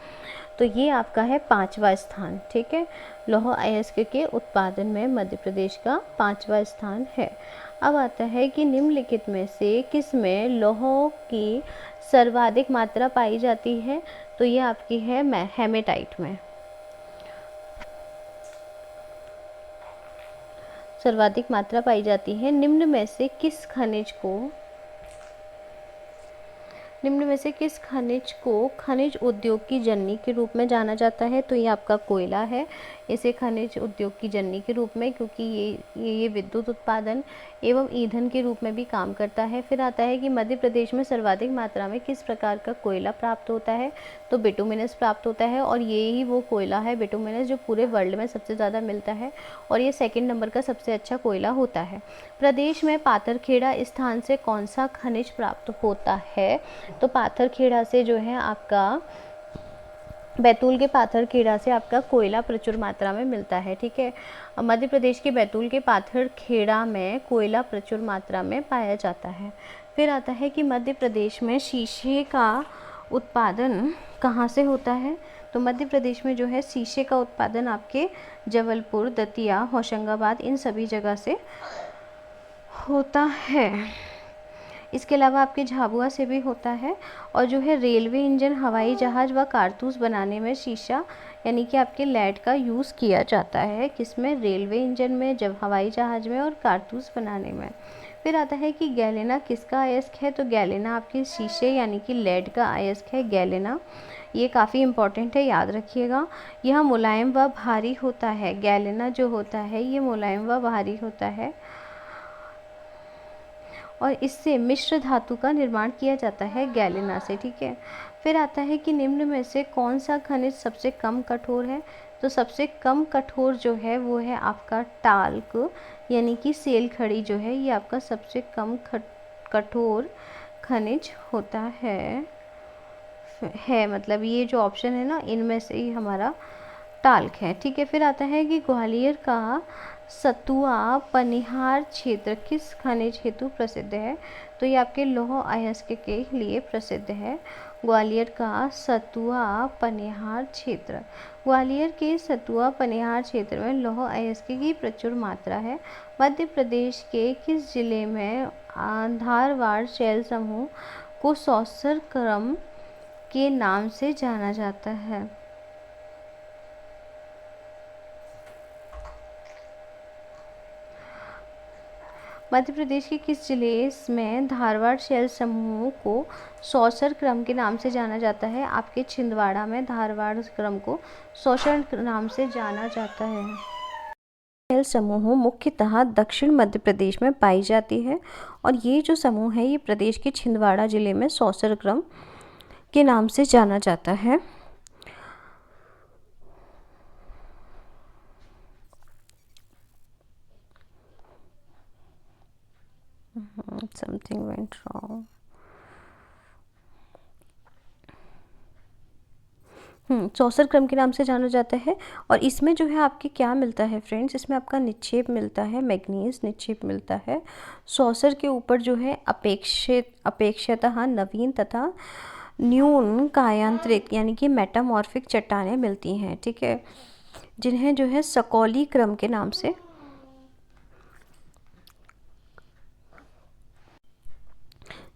तो ये आपका है 5वां स्थान, ठीक है। लौह अयस्क के उत्पादन में मध्य प्रदेश का 5वां स्थान है। अब आता है कि निम्नलिखित में से किस में लौह की सर्वाधिक मात्रा पाई जाती है। तो ये आपकी है हेमेटाइट में सर्वाधिक मात्रा पाई जाती है। निम्न में से किस खनिज को खनिज उद्योग की जननी के रूप में जाना जाता है। तो ये आपका कोयला है, इसे खनिज उद्योग की जननी के रूप में, क्योंकि ये विद्युत उत्पादन एवं ईंधन के रूप में भी काम करता है। फिर आता है कि मध्य प्रदेश में सर्वाधिक मात्रा में किस प्रकार का कोयला प्राप्त होता है। तो बिटुमिनस प्राप्त होता है, और ये ही वो कोयला है बिटुमिनस जो पूरे वर्ल्ड में सबसे ज़्यादा मिलता है, और ये 2nd नंबर का सबसे अच्छा कोयला होता है। प्रदेश में पाथरखेड़ा स्थान से कौन सा खनिज प्राप्त होता है। तो पाथरखेड़ा से जो है आपका बैतूल के पाथरखेड़ा से आपका कोयला प्रचुर मात्रा में मिलता है, ठीक है। मध्य प्रदेश के बैतूल के पाथरखेड़ा में कोयला प्रचुर मात्रा में पाया जाता है। फिर आता है कि मध्य प्रदेश में शीशे का उत्पादन कहाँ से होता है। तो मध्य प्रदेश में जो है शीशे का उत्पादन आपके जबलपुर, दतिया, होशंगाबाद इन सभी जगह से होता है। इसके अलावा आपके झाबुआ से भी होता है। और जो है रेलवे इंजन, हवाई जहाज़ व कारतूस बनाने में शीशा यानी कि आपके लेड का यूज़ किया जाता है। किसमें, रेलवे इंजन में, जब हवाई जहाज़ में और कारतूस बनाने में। फिर आता है कि गैलेना किसका अयस्क है। तो गैलेना आपके शीशे यानी कि लेड का अयस्क है गैलेना। ये काफ़ी इंपॉर्टेंट है, याद रखिएगा। यह मुलायम व भारी होता है। गैलेना जो होता है ये मुलायम व भारी होता है, और इससे मिश्र धातु का निर्माण किया जाता है गैलेना से, ठीक है। फिर आता है कि निम्न में से कौन सा खनिज सबसे कम कठोर है। तो सबसे कम कठोर जो है वो है आपका टाल्क यानी कि सेल खड़ी जो है, ये आपका सबसे कम कठोर खनिज होता है मतलब ये जो ऑप्शन है ना, इनमें से ही हमारा टाल्क है, ठीक है। फिर आता है कि ग्वालियर का सतुआ पनिहार क्षेत्र किस खनिज हेतु प्रसिद्ध है। तो ये आपके लौह अयस्क के लिए प्रसिद्ध है। ग्वालियर का सतुआ पनिहार क्षेत्र, ग्वालियर के सतुआ पनिहार क्षेत्र में लौह अयस्क की प्रचुर मात्रा है। मध्य प्रदेश के किस जिले में धारवाड़ शैल समूह को सौसर क्रम के नाम से जाना जाता है। मध्य प्रदेश के किस जिले में धारवाड़ शैल समूह को सौसर क्रम के नाम से जाना जाता है। आपके छिंदवाड़ा में धारवाड़ क्रम को सौसर नाम से जाना जाता है। शैल समूह मुख्यतः दक्षिण मध्य प्रदेश में पाई जाती है, और ये जो समूह है ये प्रदेश के छिंदवाड़ा जिले में सौसर क्रम के नाम से जाना जाता है। Something went wrong. चौसर क्रम के नाम से जाना जाता है। और इसमें जो है आपके क्या मिलता है फ्रेंड्स, इसमें आपका निक्षेप मिलता है, मैग्नीज निक्षेप मिलता है। चौसर के ऊपर जो है अपेक्षतः नवीन तथा न्यून कायांतरित यानी कि मेटामॉर्फिक चट्टानें मिलती हैं, ठीक है, जिन्हें जो है सकौली क्रम के नाम से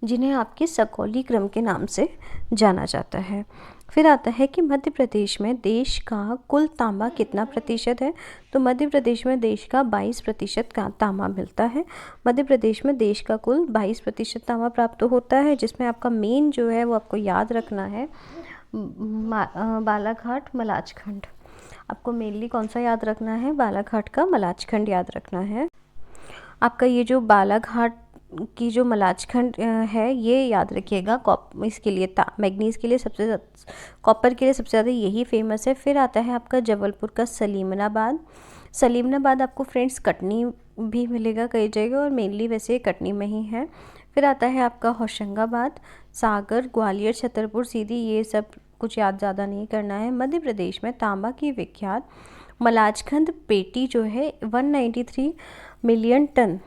जिन्हें आपके सकौली क्रम के नाम से जाना जाता है। फिर आता है कि मध्य प्रदेश में देश का कुल तांबा कितना प्रतिशत है। तो मध्य प्रदेश में देश का 22% का तांबा मिलता है। मध्य प्रदेश में देश का कुल 22% तांबा प्राप्त होता है, जिसमें आपका मेन जो है वो आपको याद रखना है बालाघाट मलाजखंड। आपको मेनली कौन सा याद रखना है, बालाघाट का मलाजखंड याद रखना है। आपका ये जो बालाघाट की जो मलाजखंड है ये याद रखिएगा, इसके लिए मैग्नीज़ के लिए सबसे कॉपर के लिए सबसे ज़्यादा यही फेमस है। फिर आता है आपका जबलपुर का सलीमनाबाद। सलीमनाबाद आपको फ्रेंड्स कटनी भी मिलेगा कई जगह, और मेनली वैसे कटनी में ही है। फिर आता है आपका होशंगाबाद, सागर, ग्वालियर, छतरपुर सीधी, ये सब कुछ याद ज़्यादा नहीं करना है। मध्य प्रदेश में तांबा की विख्यात मलाजखंड पेटी जो है 193 मिलियन टन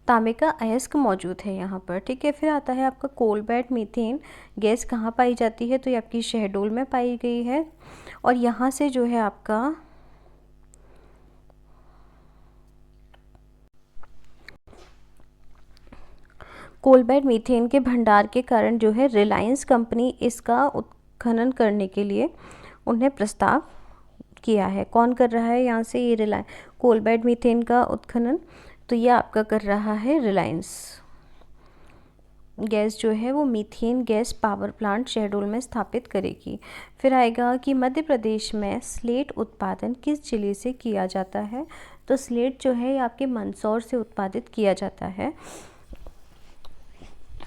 तांबे का अयस्क मौजूद है यहाँ पर, ठीक है। फिर आता है आपका कोल बेड मीथेन गैस कहाँ पाई जाती है, तो ये आपकी शहडोल में पाई गई है। और यहाँ से जो है आपका कोल बेड मीथेन के भंडार के कारण जो है रिलायंस कंपनी इसका उत्खनन करने के लिए उन्हें प्रस्ताव किया है। कौन कर रहा है यहाँ से ये कोल बेड मीथेन का उत्खनन, तो ये आपका कर रहा है रिलायंस। गैस जो है वो methane gas power plant Shahdol में स्थापित करेगी। फिर आएगा कि मध्य प्रदेश में स्लेट उत्पादन किस जिले से किया जाता है। तो स्लेट जो है ये आपके मंदसौर से उत्पादित किया जाता है,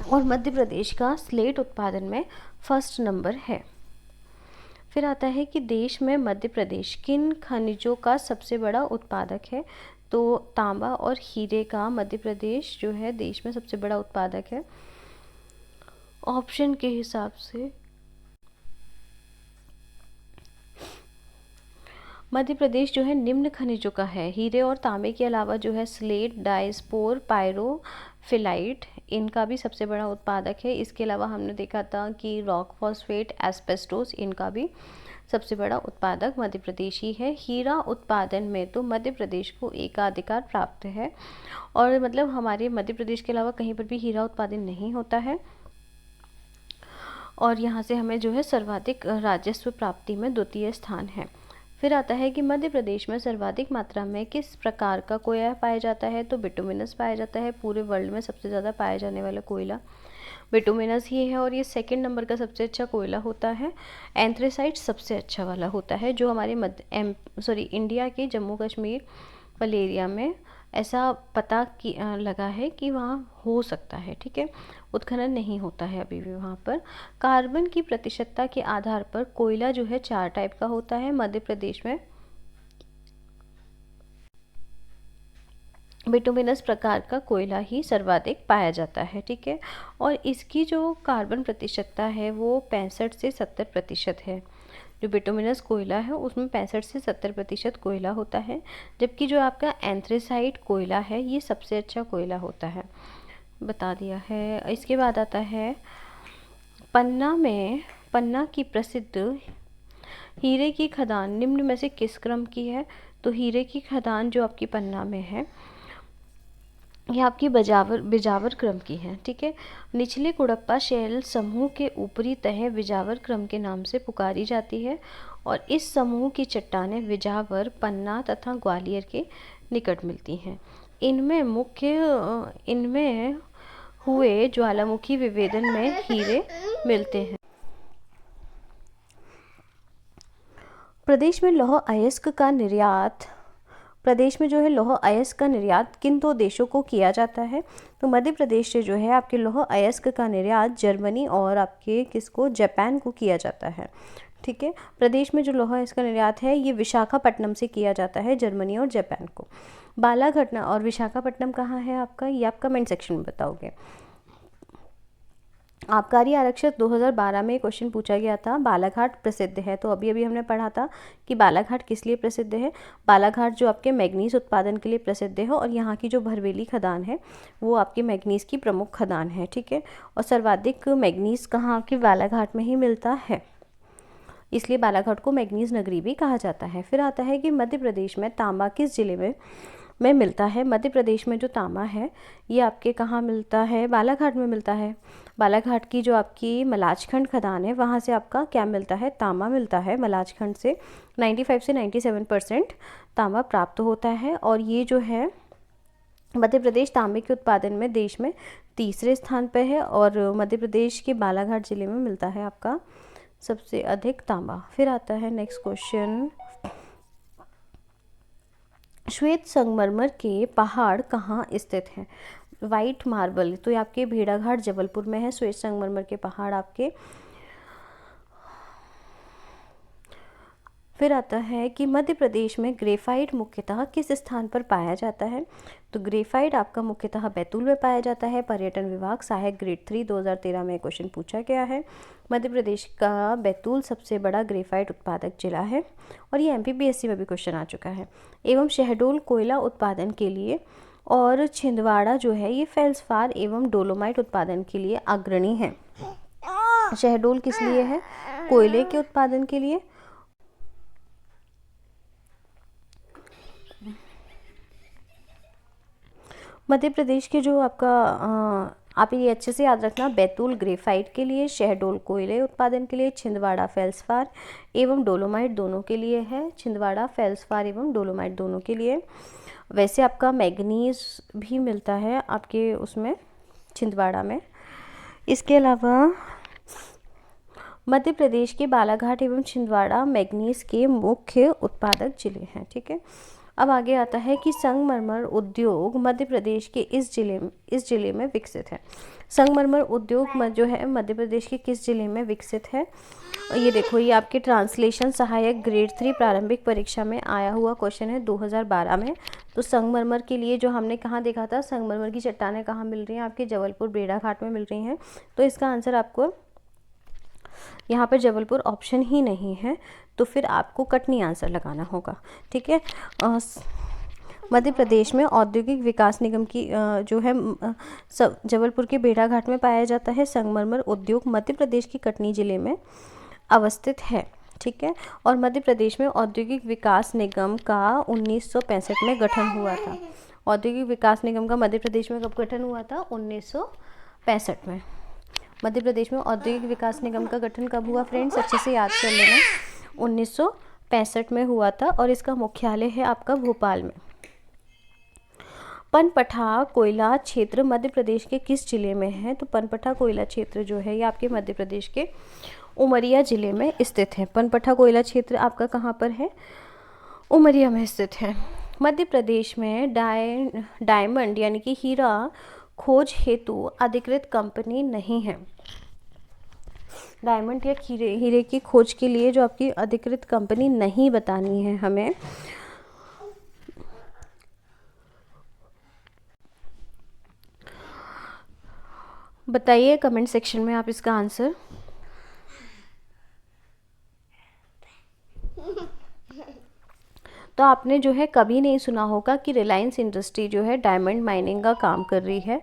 और मध्य प्रदेश का स्लेट उत्पादन में फर्स्ट नंबर है। फिर आता है कि देश में मध्य प्रदेश किन खनिजों का सबसे बड़ा उत्पादक है। तो तांबा और हीरे का मध्य प्रदेश जो है देश में सबसे बड़ा उत्पादक है। ऑप्शन के हिसाब से मध्य प्रदेश जो है निम्न खनिजों का है। हीरे और तांबे के अलावा जो है स्लेट, डायस्पोर, पायरोफिलाइट, इनका भी सबसे बड़ा उत्पादक है। इसके अलावा हमने देखा था कि रॉक फॉस्फेट, एस्बेस्टोस, इनका भी सबसे बड़ा उत्पादक मध्य प्रदेश ही है। हीरा उत्पादन में तो मध्य प्रदेश को एकाधिकार प्राप्त है, और मतलब हमारे मध्य प्रदेश के अलावा कहीं पर भी हीरा उत्पादन नहीं होता है। और यहाँ से हमें जो है सर्वाधिक राजस्व प्राप्ति में द्वितीय स्थान है। फिर आता है कि मध्य प्रदेश में सर्वाधिक मात्रा में किस प्रकार का कोयला पाया जाता है। तो बिटुमिनस पाया जाता है। पूरे वर्ल्ड में सबसे ज़्यादा पाया जाने वाला कोयला बिटुमिनस ही है, और ये सेकंड नंबर का सबसे अच्छा कोयला होता है। एंथ्रेसाइट सबसे अच्छा वाला होता है, जो हमारे इंडिया के जम्मू कश्मीर वाले एरिया में ऐसा पता लगा है कि वहाँ हो सकता है, ठीक है। उत्खनन नहीं होता है अभी भी वहाँ पर। कार्बन की प्रतिशतता के आधार पर कोयला जो है 4 टाइप का होता है। मध्य प्रदेश में बिटुमिनस प्रकार का कोयला ही सर्वाधिक पाया जाता है, ठीक है। और इसकी जो कार्बन प्रतिशतता है वो 65 से 70% है। जो बिटुमिनस कोयला है उसमें 65 से 70% कोयला होता है, जबकि जो आपका एंथ्रेसाइट कोयला है ये सबसे अच्छा कोयला होता है, बता दिया है। इसके बाद आता है पन्ना की प्रसिद्ध हीरे की खदान निम्न में से किस क्रम की है। तो हीरे की खदान जो आपकी पन्ना में है ये आपकी बिजावर क्रम की है, ठीक है। निचले कुड़प्पा शैल समूह के ऊपरी तह बिजावर क्रम के नाम से पुकारी जाती है, और इस समूह की चट्टानें बिजावर, पन्ना तथा ग्वालियर के निकट मिलती हैं। इनमें हुए ज्वालामुखी विभेदन में हीरे मिलते हैं। प्रदेश में लौह अयस्क का निर्यात किन 2 देशों को किया जाता है। तो मध्य प्रदेश से जो है आपके लौह अयस्क का निर्यात जर्मनी और आपके जापान को किया जाता है, ठीक है। प्रदेश में जो लौह अयस्क का निर्यात है ये विशाखापट्टनम से किया जाता है, जर्मनी और जापान को। बालाघाट और विशाखापट्टनम कहाँ है आपका, ये आप कमेंट सेक्शन में बताओगे। आबकारी आरक्षक 2012 में क्वेश्चन पूछा गया था, बालाघाट प्रसिद्ध है, तो अभी अभी हमने पढ़ा था कि बालाघाट किस लिए प्रसिद्ध है। बालाघाट जो आपके मैग्नीज उत्पादन के लिए प्रसिद्ध है, और यहाँ की जो भरवेली खदान है वो आपकी मैग्नीज की प्रमुख खदान है, ठीक है। और सर्वाधिक मैग्नीज कहाँ की, बालाघाट में ही मिलता है, इसलिए बालाघाट को मैग्नीज नगरी भी कहा जाता है। फिर आता है कि मध्य प्रदेश में तांबा किस जिले में मिलता है। मध्य प्रदेश में जो तांबा है ये आपके कहाँ मिलता है, बालाघाट में मिलता है। बालाघाट की जो आपकी मलाजखंड खदान है वहाँ से आपका क्या मिलता है, तांबा मिलता है। मलाजखंड से 95 से 97% तांबा प्राप्त होता है। और ये जो है मध्य प्रदेश तांबे के उत्पादन में देश में तीसरे स्थान पर है, और मध्य प्रदेश के बालाघाट जिले में मिलता है आपका सबसे अधिक तांबा। फिर आता है नेक्स्ट क्वेश्चन, श्वेत संगमरमर के पहाड़ कहाँ स्थित हैं। वाइट मार्बल, तो ये आपके भेड़ाघाट जबलपुर में है श्वेत संगमरमर के पहाड़ आपके। फिर आता है कि मध्य प्रदेश में ग्रेफाइट मुख्यतः किस स्थान पर पाया जाता है। तो ग्रेफाइट आपका मुख्यतः बैतूल में पाया जाता है। पर्यटन विभाग सहायक ग्रेड 3 2013 में क्वेश्चन पूछा गया है। मध्य प्रदेश का बैतूल सबसे बड़ा ग्रेफाइट उत्पादक जिला है, और ये MPPSC में भी क्वेश्चन आ चुका है। एवं शहडोल कोयला उत्पादन के लिए और छिंदवाड़ा जो है ये फेल्सपार एवं डोलोमाइट उत्पादन के लिए अग्रणी है। शहडोल किस लिए है, कोयले के उत्पादन के लिए। मध्य प्रदेश के जो आपका आप ये अच्छे से याद रखना, बैतूल ग्रेफाइट के लिए, शहडोल कोयले उत्पादन के लिए, छिंदवाड़ा फेल्सपार एवं डोलोमाइट दोनों के लिए है। छिंदवाड़ा फेल्सपार एवं डोलोमाइट दोनों के लिए। वैसे आपका मैग्नीज भी मिलता है आपके उसमें छिंदवाड़ा में। इसके अलावा मध्य प्रदेश के बालाघाट एवं छिंदवाड़ा मैग्नीज के मुख्य उत्पादक जिले हैं, ठीक है। अब आगे आता है कि संगमरमर उद्योग मध्य प्रदेश के इस जिले में विकसित है। संगमरमर उद्योग जो है मध्य प्रदेश के किस जिले में विकसित है। ये देखो, ये आपके ट्रांसलेशन सहायक ग्रेड 3 प्रारंभिक परीक्षा में आया हुआ क्वेश्चन है 2012 में। तो संगमरमर के लिए जो हमने कहाँ देखा था, संगमरमर की चट्टानें कहाँ मिल रही हैं, आपके जबलपुर भेड़ाघाट में मिल रही हैं। तो इसका आंसर आपको यहाँ पर जबलपुर ऑप्शन ही नहीं है, तो फिर आपको कटनी आंसर लगाना होगा, ठीक है। मध्य प्रदेश में औद्योगिक विकास निगम की जो है जबलपुर के भेड़ाघाट में पाया जाता है। संगमरमर उद्योग मध्य प्रदेश के कटनी जिले में अवस्थित है, ठीक है। और मध्य प्रदेश में औद्योगिक विकास निगम का 1965 में गठन हुआ था। औद्योगिक विकास निगम का मध्य प्रदेश में कब गठन हुआ था, 1965 में। मध्य प्रदेश में औद्योगिक विकास निगम का गठन कब हुआ फ्रेंड्स, अच्छे से याद कर लेना, 1965 में हुआ था, और इसका मुख्यालय है आपका भोपाल में। पनपथा कोयला क्षेत्र मध्य प्रदेश के किस जिले में है। तो पनपथा कोयला क्षेत्र जो है ये आपके मध्य प्रदेश के उमरिया जिले में स्थित है। पनपथा कोयला क्षेत्र आपका कहाँ पर है, उमरिया में स्थित है। मध्य प्रदेश में डायमंड यानी कि हीरा खोज हेतु अधिकृत कंपनी नहीं है। डायमंड या हीरे की खोज के लिए जो आपकी अधिकृत कंपनी नहीं बतानी है हमें। बताइए कमेंट सेक्शन में आप इसका आंसर। तो आपने जो है कभी नहीं सुना होगा कि रिलायंस इंडस्ट्री जो है डायमंड माइनिंग का काम कर रही है।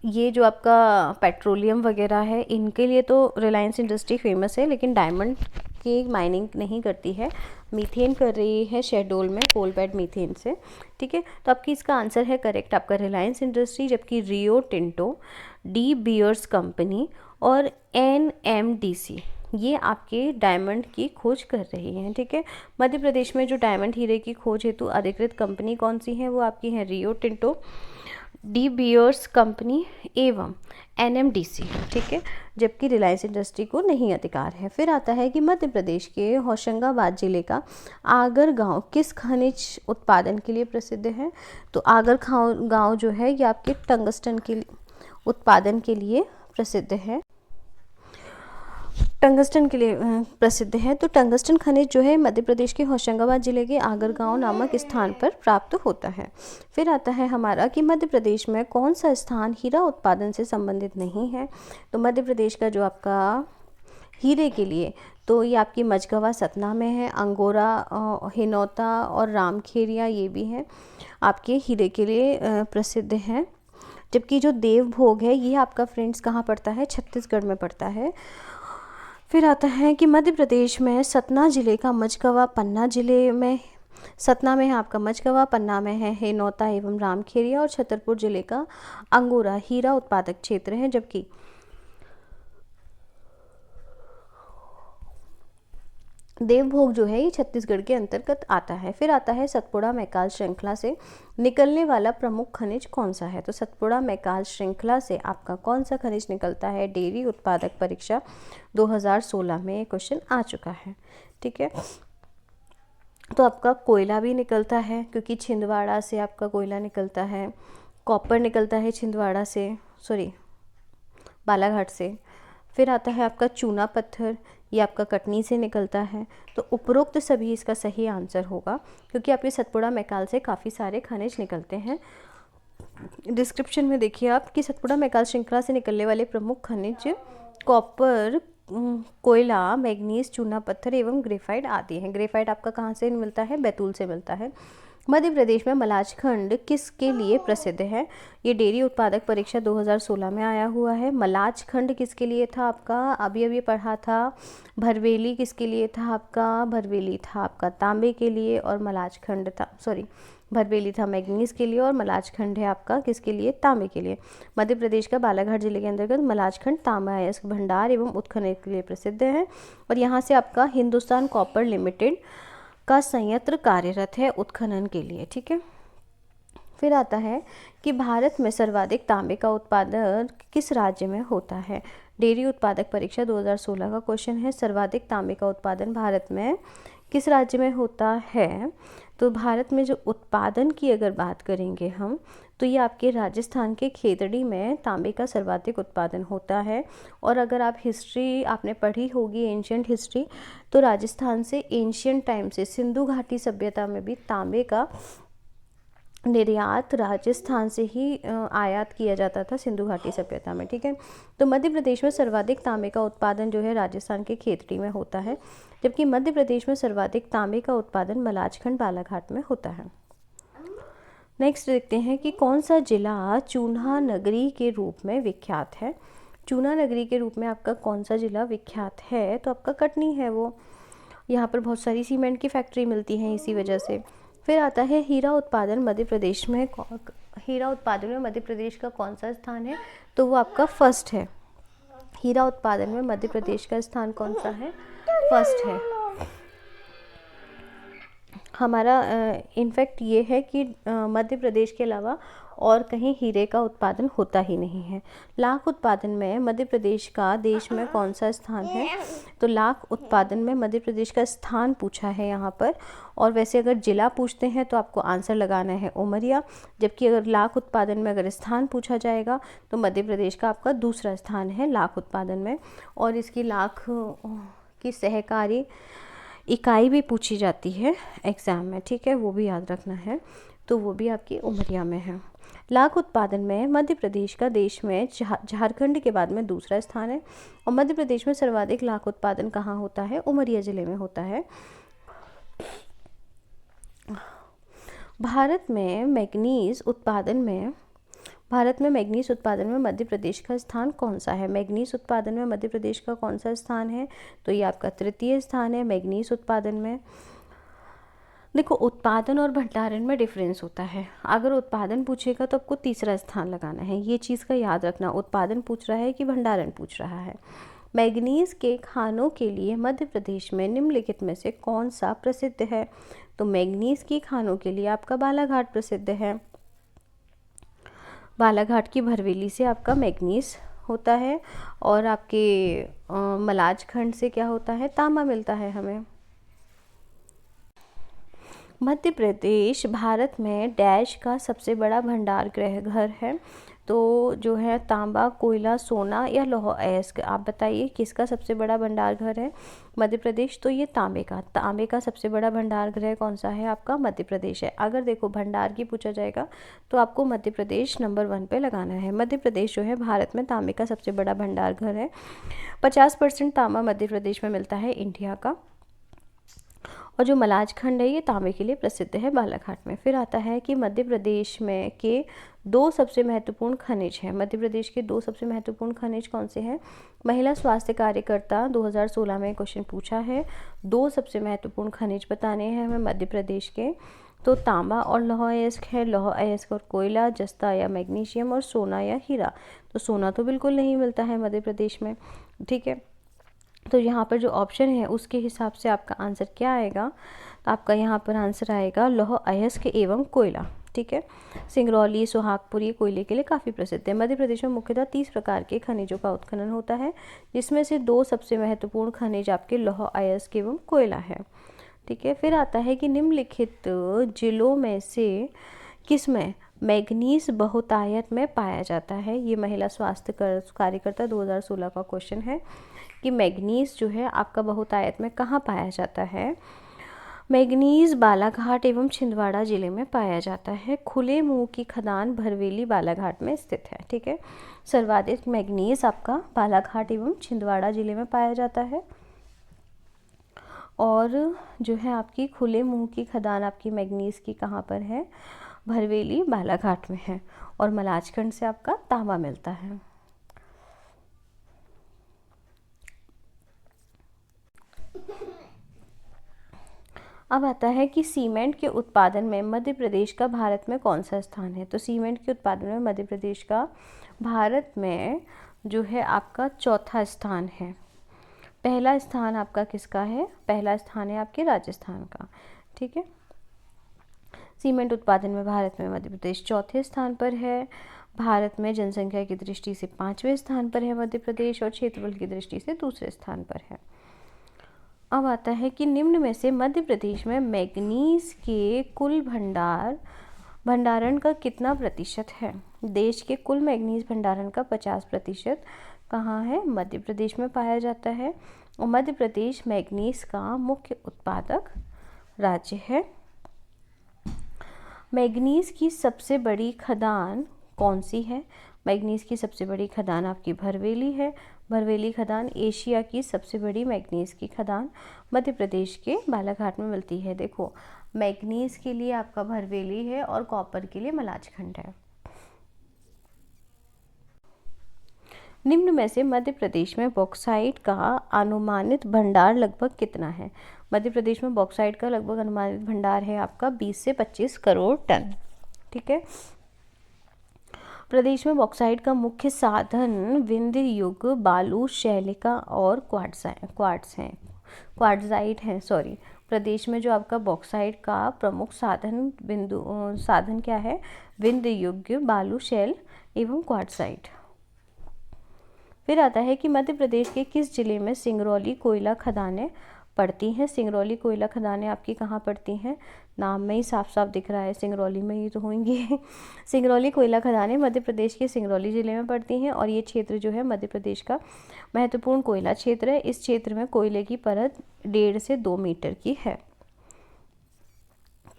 ये जो आपका पेट्रोलियम वगैरह है इनके लिए तो रिलायंस इंडस्ट्री फेमस है, लेकिन डायमंड की माइनिंग नहीं करती है। मीथेन कर रही है शहडोल में, कोल बेड मीथेन से, ठीक है। तो आपकी इसका आंसर है करेक्ट आपका रिलायंस इंडस्ट्री, जबकि Rio Tinto, De Beers company और NMDC ये आपके डायमंड की खोज कर रही हैं, ठीक है। मध्य प्रदेश में जो डायमंड हीरे की खोज हेतु अधिकृत कंपनी कौन सी है, वो आपकी है Rio Tinto, De Beers company एवं NMDC, ठीक है, जबकि रिलायंस इंडस्ट्री को नहीं अधिकार है। फिर आता है कि मध्य प्रदेश के होशंगाबाद जिले का आगर गांव किस खनिज उत्पादन के लिए प्रसिद्ध है। तो आगर गांव जो है ये आपके टंगस्टन के उत्पादन के लिए प्रसिद्ध है। टंगस्टन के लिए प्रसिद्ध है। तो टंगस्टन खनिज जो है मध्य प्रदेश के होशंगाबाद जिले के आगर गांव नामक स्थान पर प्राप्त होता है। फिर आता है हमारा कि मध्य प्रदेश में कौन सा स्थान हीरा उत्पादन से संबंधित नहीं है। तो मध्य प्रदेश का जो आपका हीरे के लिए, तो ये आपकी मझगवा सतना में है, अंगोरा, हिनौता और रामखेरिया ये भी हैं आपके हीरे के लिए प्रसिद्ध हैं। जबकि जो देवभोग है ये आपका फ्रेंड्स कहाँ पड़ता है, छत्तीसगढ़ में पड़ता है। फिर आता है कि मध्य प्रदेश में सतना जिले का मझगवा, पन्ना जिले में सतना में है आपका मझगवा, पन्ना में है हिनौता एवं रामखेरिया और छतरपुर जिले का अंगोरा हीरा उत्पादक क्षेत्र है। जबकि देवभोग जो है ये छत्तीसगढ़ के अंतर्गत आता है। फिर आता है सतपुड़ा मैकाल श्रृंखला से निकलने वाला प्रमुख खनिज कौन सा है। तो सतपुड़ा मैकाल श्रृंखला से आपका कौन सा खनिज निकलता है। डेयरी उत्पादक परीक्षा 2016 में ये क्वेश्चन आ चुका है, ठीक है। तो आपका कोयला भी निकलता है क्योंकि छिंदवाड़ा से आपका कोयला निकलता है, कॉपर निकलता है छिंदवाड़ा से, बालाघाट से। फिर आता है आपका चूना पत्थर, ये आपका कटनी से निकलता है। तो उपरोक्त सभी इसका सही आंसर होगा क्योंकि आपके सतपुड़ा मैकाल से काफ़ी सारे खनिज निकलते हैं। डिस्क्रिप्शन में देखिए आप कि सतपुड़ा मैकाल श्रृंखला से निकलने वाले प्रमुख खनिज कॉपर, कोयला, मैग्नीज, चूना पत्थर एवं ग्रेफाइट आदि हैं। ग्रेफाइट आपका कहाँ से मिलता है, बैतूल से मिलता है। मध्य प्रदेश में मलाजखंड किसके लिए प्रसिद्ध है। ये डेयरी उत्पादक परीक्षा 2016 में आया हुआ है। मलाजखंड किसके लिए था आपका, अभी अभी पढ़ा था। भरवेली किसके लिए था आपका, भरवेली था आपका तांबे के लिए और मलाजखंड था, भरवेली था मैग्नीज के लिए और मलाजखंड है आपका किसके लिए, तांबे के लिए। मध्य प्रदेश का बालाघाट जिले के अंतर्गत मलाजखंड तांबा अयस्क भंडार एवं उत्खनन के लिए प्रसिद्ध है और यहाँ से आपका हिंदुस्तान कॉपर लिमिटेड का संयंत्र कार्यरत है उत्खनन के लिए, ठीक है। फिर आता है कि भारत में सर्वाधिक तांबे का उत्पादन किस राज्य में होता है। डेयरी उत्पादक परीक्षा 2016 का क्वेश्चन है, सर्वाधिक तांबे का उत्पादन भारत में किस राज्य में होता है। तो भारत में जो उत्पादन की अगर बात करेंगे हम, तो ये आपके राजस्थान के खेतड़ी में तांबे का सर्वाधिक उत्पादन होता है। और अगर आप हिस्ट्री आपने पढ़ी होगी, एंशियंट हिस्ट्री, तो राजस्थान से एंशियंट टाइम से सिंधु घाटी सभ्यता में भी तांबे का निर्यात राजस्थान से ही आयात किया जाता था सिंधु घाटी सभ्यता में, ठीक है। तो मध्य प्रदेश में सर्वाधिक तांबे का उत्पादन जो है राजस्थान के खेतड़ी में होता है, जबकि मध्य प्रदेश में सर्वाधिक तांबे का उत्पादन मलाजखंड बालाघाट में होता है। नेक्स्ट देखते हैं कि कौन सा जिला चूना नगरी के रूप में विख्यात है। चूना नगरी के रूप में आपका कौन सा जिला विख्यात है, तो आपका कटनी है वो। यहाँ पर बहुत सारी सीमेंट की फैक्ट्री मिलती हैं इसी वजह से। फिर आता है हीरा उत्पादन मध्य प्रदेश में, हीरा उत्पादन में मध्य प्रदेश का कौन सा स्थान है, तो वो आपका फर्स्ट है। हीरा उत्पादन में मध्य प्रदेश का स्थान कौन सा है, फर्स्ट है हमारा। इनफैक्ट ये है कि मध्य प्रदेश के अलावा और कहीं हीरे का उत्पादन होता ही नहीं है। लाख उत्पादन में मध्य प्रदेश का देश में कौन सा स्थान है, तो लाख उत्पादन में मध्य प्रदेश का स्थान पूछा है यहाँ पर। और वैसे अगर जिला पूछते हैं तो आपको आंसर लगाना है उमरिया, जबकि अगर लाख उत्पादन में अगर स्थान पूछा जाएगा तो मध्य प्रदेश का आपका दूसरा स्थान है लाख उत्पादन में। और इसकी लाख की सहकारी इकाई भी पूछी जाती है एग्ज़ाम में, ठीक है, वो भी याद रखना है। तो वो भी आपकी उमरिया में है। लाख उत्पादन में मध्य प्रदेश का देश में झारखंड के बाद में दूसरा स्थान है। और मध्य प्रदेश में सर्वाधिक लाख उत्पादन कहाँ होता है, उमरिया जिले में होता है। भारत में मैग्नीज उत्पादन में मध्य प्रदेश का स्थान कौन सा है। मैग्नीज उत्पादन में मध्य प्रदेश का कौन सा स्थान है, तो ये आपका तृतीय स्थान है मैग्नीज उत्पादन में। देखो, उत्पादन और भंडारण में डिफरेंस होता है। अगर उत्पादन पूछेगा तो आपको तीसरा स्थान लगाना है, ये चीज़ का याद रखना। उत्पादन पूछ रहा है कि भंडारण पूछ रहा है। मैग्नीज के खानों के लिए मध्य प्रदेश में निम्नलिखित में से कौन सा प्रसिद्ध है, तो मैग्नीज की खानों के लिए आपका बालाघाट प्रसिद्ध है। बालाघाट की भरवेली से आपका मैग्नीज होता है और आपके मलाजखंड से क्या होता है, तांबा मिलता है हमें। मध्य प्रदेश भारत में डैश का सबसे बड़ा भंडार गृह घर है, तो जो है तांबा, कोयला, सोना या लौह अयस्क, आप बताइए किसका सबसे बड़ा भंडार घर है मध्य प्रदेश? तो ये तांबे का सबसे बड़ा भंडार गृह कौन सा है आपका? मध्य प्रदेश है। अगर देखो भंडार की पूछा जाएगा तो आपको मध्य प्रदेश नंबर 1 पे लगाना है। मध्य प्रदेश जो है भारत में तांबे का सबसे बड़ा भंडार घर है। 50% तांबा मध्य प्रदेश में मिलता है इंडिया का। और जो मलाज खंड है ये तांबे के लिए प्रसिद्ध है बालाघाट में। फिर आता है कि मध्य प्रदेश में के 2 सबसे महत्वपूर्ण खनिज हैं। मध्य प्रदेश के 2 सबसे महत्वपूर्ण खनिज कौन से हैं? महिला स्वास्थ्य कार्यकर्ता 2016 में क्वेश्चन पूछा है। 2 सबसे महत्वपूर्ण खनिज बताने हैं हमें मध्य प्रदेश के, तो तांबा और लौह अयस्क है। लौह अयस्क और कोयला, जस्ता या मैग्नीशियम, और सोना या हीरा। तो सोना तो बिल्कुल नहीं मिलता है मध्य प्रदेश में, ठीक है। तो यहाँ पर जो ऑप्शन है उसके हिसाब से आपका आंसर क्या आएगा? तो आपका यहाँ पर आंसर आएगा लौह अयस्क एवं कोयला, ठीक है। सिंगरौली, सोहागपुर ये कोयले के लिए काफ़ी प्रसिद्ध है। मध्य प्रदेश में मुख्यतः 30 प्रकार के खनिजों का उत्खनन होता है, जिसमें से 2 सबसे महत्वपूर्ण खनिज आपके लौह अयस्क एवं कोयला है, ठीक है। फिर आता है कि निम्नलिखित जिलों में से किसमें मैग्नीज बहुतायत में पाया जाता है? ये महिला स्वास्थ्य कार्यकर्ता 2016 का क्वेश्चन है कि मैग्नीज जो है आपका बहुतायत में कहाँ पाया जाता है? मैग्नीज बालाघाट एवं छिंदवाड़ा जिले में पाया जाता है। खुले मुंह की खदान भरवेली बालाघाट में स्थित है, ठीक है। सर्वाधिक मैग्नीज आपका बालाघाट एवं छिंदवाड़ा जिले में पाया जाता है। और जो है आपकी खुले मुंह की खदान आपकी मैग्नीज की कहाँ पर है? भरवेली बालाघाट में है। और मलाजखंड से आपका तांबा मिलता है। अब आता है कि सीमेंट के उत्पादन में मध्य प्रदेश का भारत में कौन सा स्थान है? तो सीमेंट के उत्पादन में मध्य प्रदेश का भारत में जो है आपका 4था स्थान है। पहला स्थान आपका किसका है? पहला स्थान है आपके राजस्थान का, ठीक है। सीमेंट उत्पादन में भारत में मध्य प्रदेश 4थे स्थान पर है। भारत में जनसंख्या की दृष्टि से 5वें स्थान पर है मध्य प्रदेश, और क्षेत्रफल की दृष्टि से 2 स्थान पर है। अब आता है कि निम्न में से मध्य प्रदेश में मैग्नीज के कुल भंडारण का कितना प्रतिशत है? देश के कुल मैग्नीज भंडारण का 50% कहाँ है? मध्य प्रदेश में पाया जाता है। और मध्य प्रदेश मैग्नीज का मुख्य उत्पादक राज्य है। मैग्नीज की सबसे बड़ी खदान कौन सी है? मैग्नीज की सबसे बड़ी खदान आपकी भरवेली है। भरवेली खदान एशिया की सबसे बड़ी मैग्नीज की खदान मध्य प्रदेश के बालाघाट में मिलती है। देखो मैग्नीज के लिए आपका भरवेली है और कॉपर के लिए मलाजखंड है। निम्न में से मध्य प्रदेश में बॉक्साइट का अनुमानित भंडार लगभग कितना है? मध्य प्रदेश में बॉक्साइट का लगभग अनुमानित भंडार है आपका 20 से 25 करोड़ टन, ठीक है। प्रदेश में बॉक्साइट का मुख्य साधन विंध्य युग बालू, शैलिका और क्वार्ट्जाइट है। प्रदेश में जो आपका बॉक्साइट का प्रमुख साधन क्या है? विंध्य युग बालू, शैल एवं क्वार्ट्जाइट। फिर आता है कि मध्य प्रदेश के किस जिले में सिंगरौली कोयला खदानें पड़ती हैं? सिंगरौली कोयला खदानें आपकी कहाँ पड़ती हैं? नाम में ही साफ साफ दिख रहा है सिंगरौली में ही तो होंगी। सिंगरौली कोयला खदानें मध्य प्रदेश के सिंगरौली जिले में पड़ती हैं, और ये क्षेत्र जो है मध्य प्रदेश का महत्वपूर्ण कोयला क्षेत्र है। इस क्षेत्र में कोयले की परत 1.5 से 2 मीटर की है।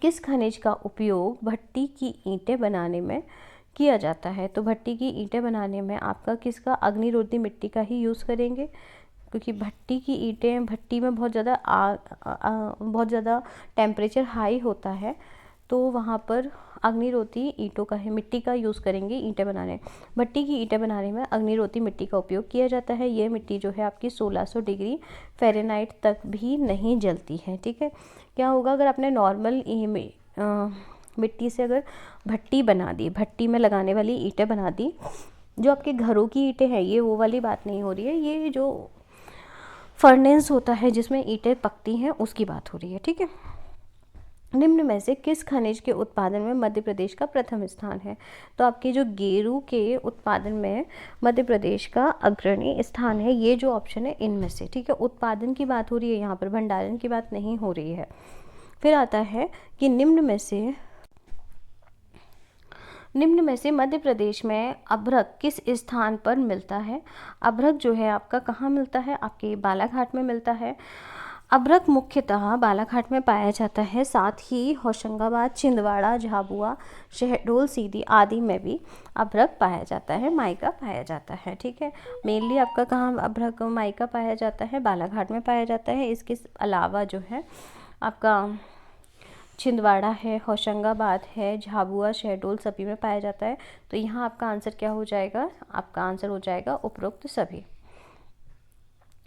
किस खनिज का उपयोग भट्टी की ईंटें बनाने में किया जाता है? तो भट्टी की ईंटें बनाने में आपका किसका? अग्निरोधी मिट्टी का ही यूज़ करेंगे, क्योंकि भट्टी की ईंटें, भट्टी में बहुत ज़्यादा टेम्परेचर हाई होता है, तो वहाँ पर अग्निरोधी ईंटों का ही, मिट्टी का यूज़ करेंगे ईंटें बनाने। भट्टी की ईंटें बनाने में अग्निरोधी मिट्टी का उपयोग किया जाता है। ये मिट्टी जो है आपकी 1600 डिग्री फ़ारेनहाइट तक भी नहीं जलती है, ठीक है। क्या होगा अगर आपने नॉर्मल मिट्टी से अगर भट्टी बना दी, भट्टी में लगाने वाली ईंटें बना दी, जो आपके घरों की ईंटें हैं, ये वो वाली बात नहीं हो रही है, ये जो फर्नेस होता है जिसमें ईंटें पकती हैं उसकी बात हो रही है, ठीक है। निम्न में से किस खनिज के उत्पादन में मध्य प्रदेश का प्रथम स्थान है? तो आपके जो गेरू के उत्पादन में मध्य प्रदेश का अग्रणी स्थान है। ये जो ऑप्शन है इनमें से, ठीक है। उत्पादन की बात हो रही है यहाँ पर, भंडारण की बात नहीं हो रही है। फिर आता है कि निम्न में से निम्न में से मध्य प्रदेश में अभ्रक किस स्थान पर मिलता है? अभ्रक जो है आपका कहाँ मिलता है? आपके बालाघाट में मिलता है। अभ्रक मुख्यतः बालाघाट में पाया जाता है, साथ ही होशंगाबाद, छिंदवाड़ा, झाबुआ, शहडोल, सीधी आदि में भी अभ्रक पाया जाता है, माइका पाया जाता है। ठीक है, मेनली आपका कहाँ अभ्रक माइका पाया जाता है? बालाघाट में पाया जाता है। इसके अलावा जो है आपका छिंदवाड़ा है, होशंगाबाद है, झाबुआ, शहडोल सभी में पाया जाता है। तो यहाँ आपका आंसर क्या हो जाएगा? आपका आंसर हो जाएगा उपरोक्त सभी।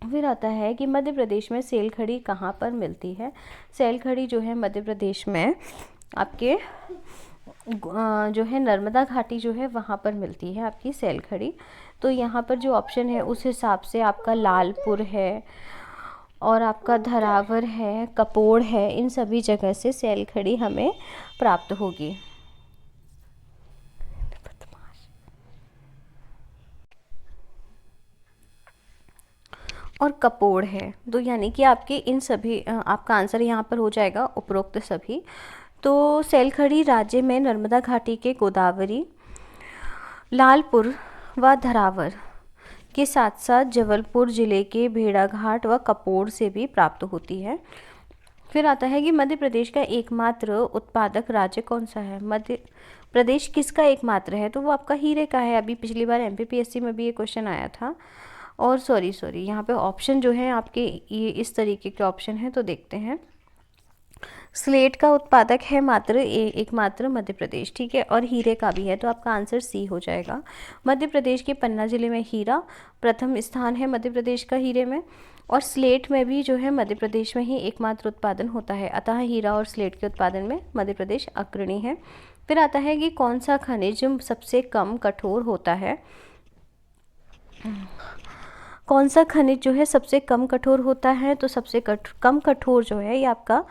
फिर आता है कि मध्य प्रदेश में सेलखड़ी कहाँ पर मिलती है? सेलखड़ी जो है मध्य प्रदेश में आपके जो है नर्मदा घाटी जो है वहाँ पर मिलती है आपकी सेलखड़ी। तो यहाँ पर जो ऑप्शन है उस हिसाब से आपका लालपुर है और आपका धरावर है, कपोड़ है, इन सभी जगह से सेलखड़ी हमें प्राप्त होगी। और कपोड़ है, तो यानी कि आपके इन सभी आपका आंसर यहाँ पर हो जाएगा उपरोक्त सभी। तो सेलखड़ी राज्य में नर्मदा घाटी के गोदावरी, लालपुर व धरावर के साथ साथ जबलपुर जिले के भेड़ाघाट व कपोड़ से भी प्राप्त होती है। फिर आता है कि मध्य प्रदेश का एकमात्र उत्पादक राज्य कौन सा है? मध्य प्रदेश किसका एकमात्र है? तो वो आपका हीरे का है। अभी पिछली बार एमपीपीएससी में भी ये क्वेश्चन आया था। और सॉरी यहाँ पे ऑप्शन जो है आपके ये इस तरीके के ऑप्शन हैं, तो देखते हैं। स्लेट का उत्पादक है मात्र एकमात्र मध्य प्रदेश, ठीक है, और हीरे का भी है, तो आपका आंसर सी हो जाएगा। मध्य प्रदेश के पन्ना जिले में हीरा प्रथम स्थान है मध्य प्रदेश का हीरे में, और स्लेट में भी जो है मध्य प्रदेश में ही एकमात्र उत्पादन होता है, अतः हीरा और स्लेट के उत्पादन में मध्य प्रदेश अग्रणी है। फिर आता है कि कौन सा खनिज सबसे कम कठोर होता है? कौन सा खनिज जो है सबसे कम कठोर होता है? तो सबसे कम कठोर जो है ये आपका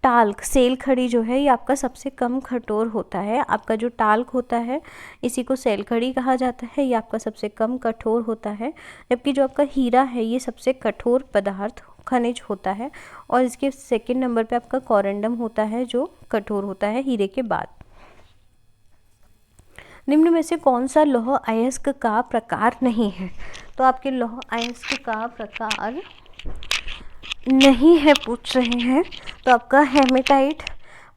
टाल्क, सेलखड़ी जो है ये आपका सबसे कम कठोर होता है। आपका जो टाल्क होता है इसी को सेलखड़ी कहा जाता है, ये आपका सबसे कम कठोर होता है। जबकि जो आपका हीरा है ये सबसे कठोर पदार्थ खनिज होता है, और इसके सेकंड नंबर पे आपका कोरंडम होता है जो कठोर होता है हीरे के बाद। निम्न में से कौन सा लौह अयस्क का प्रकार नहीं है? तो आपके लौह अयस्क का प्रकार नहीं है पूछ रहे हैं, तो आपका हेमेटाइट,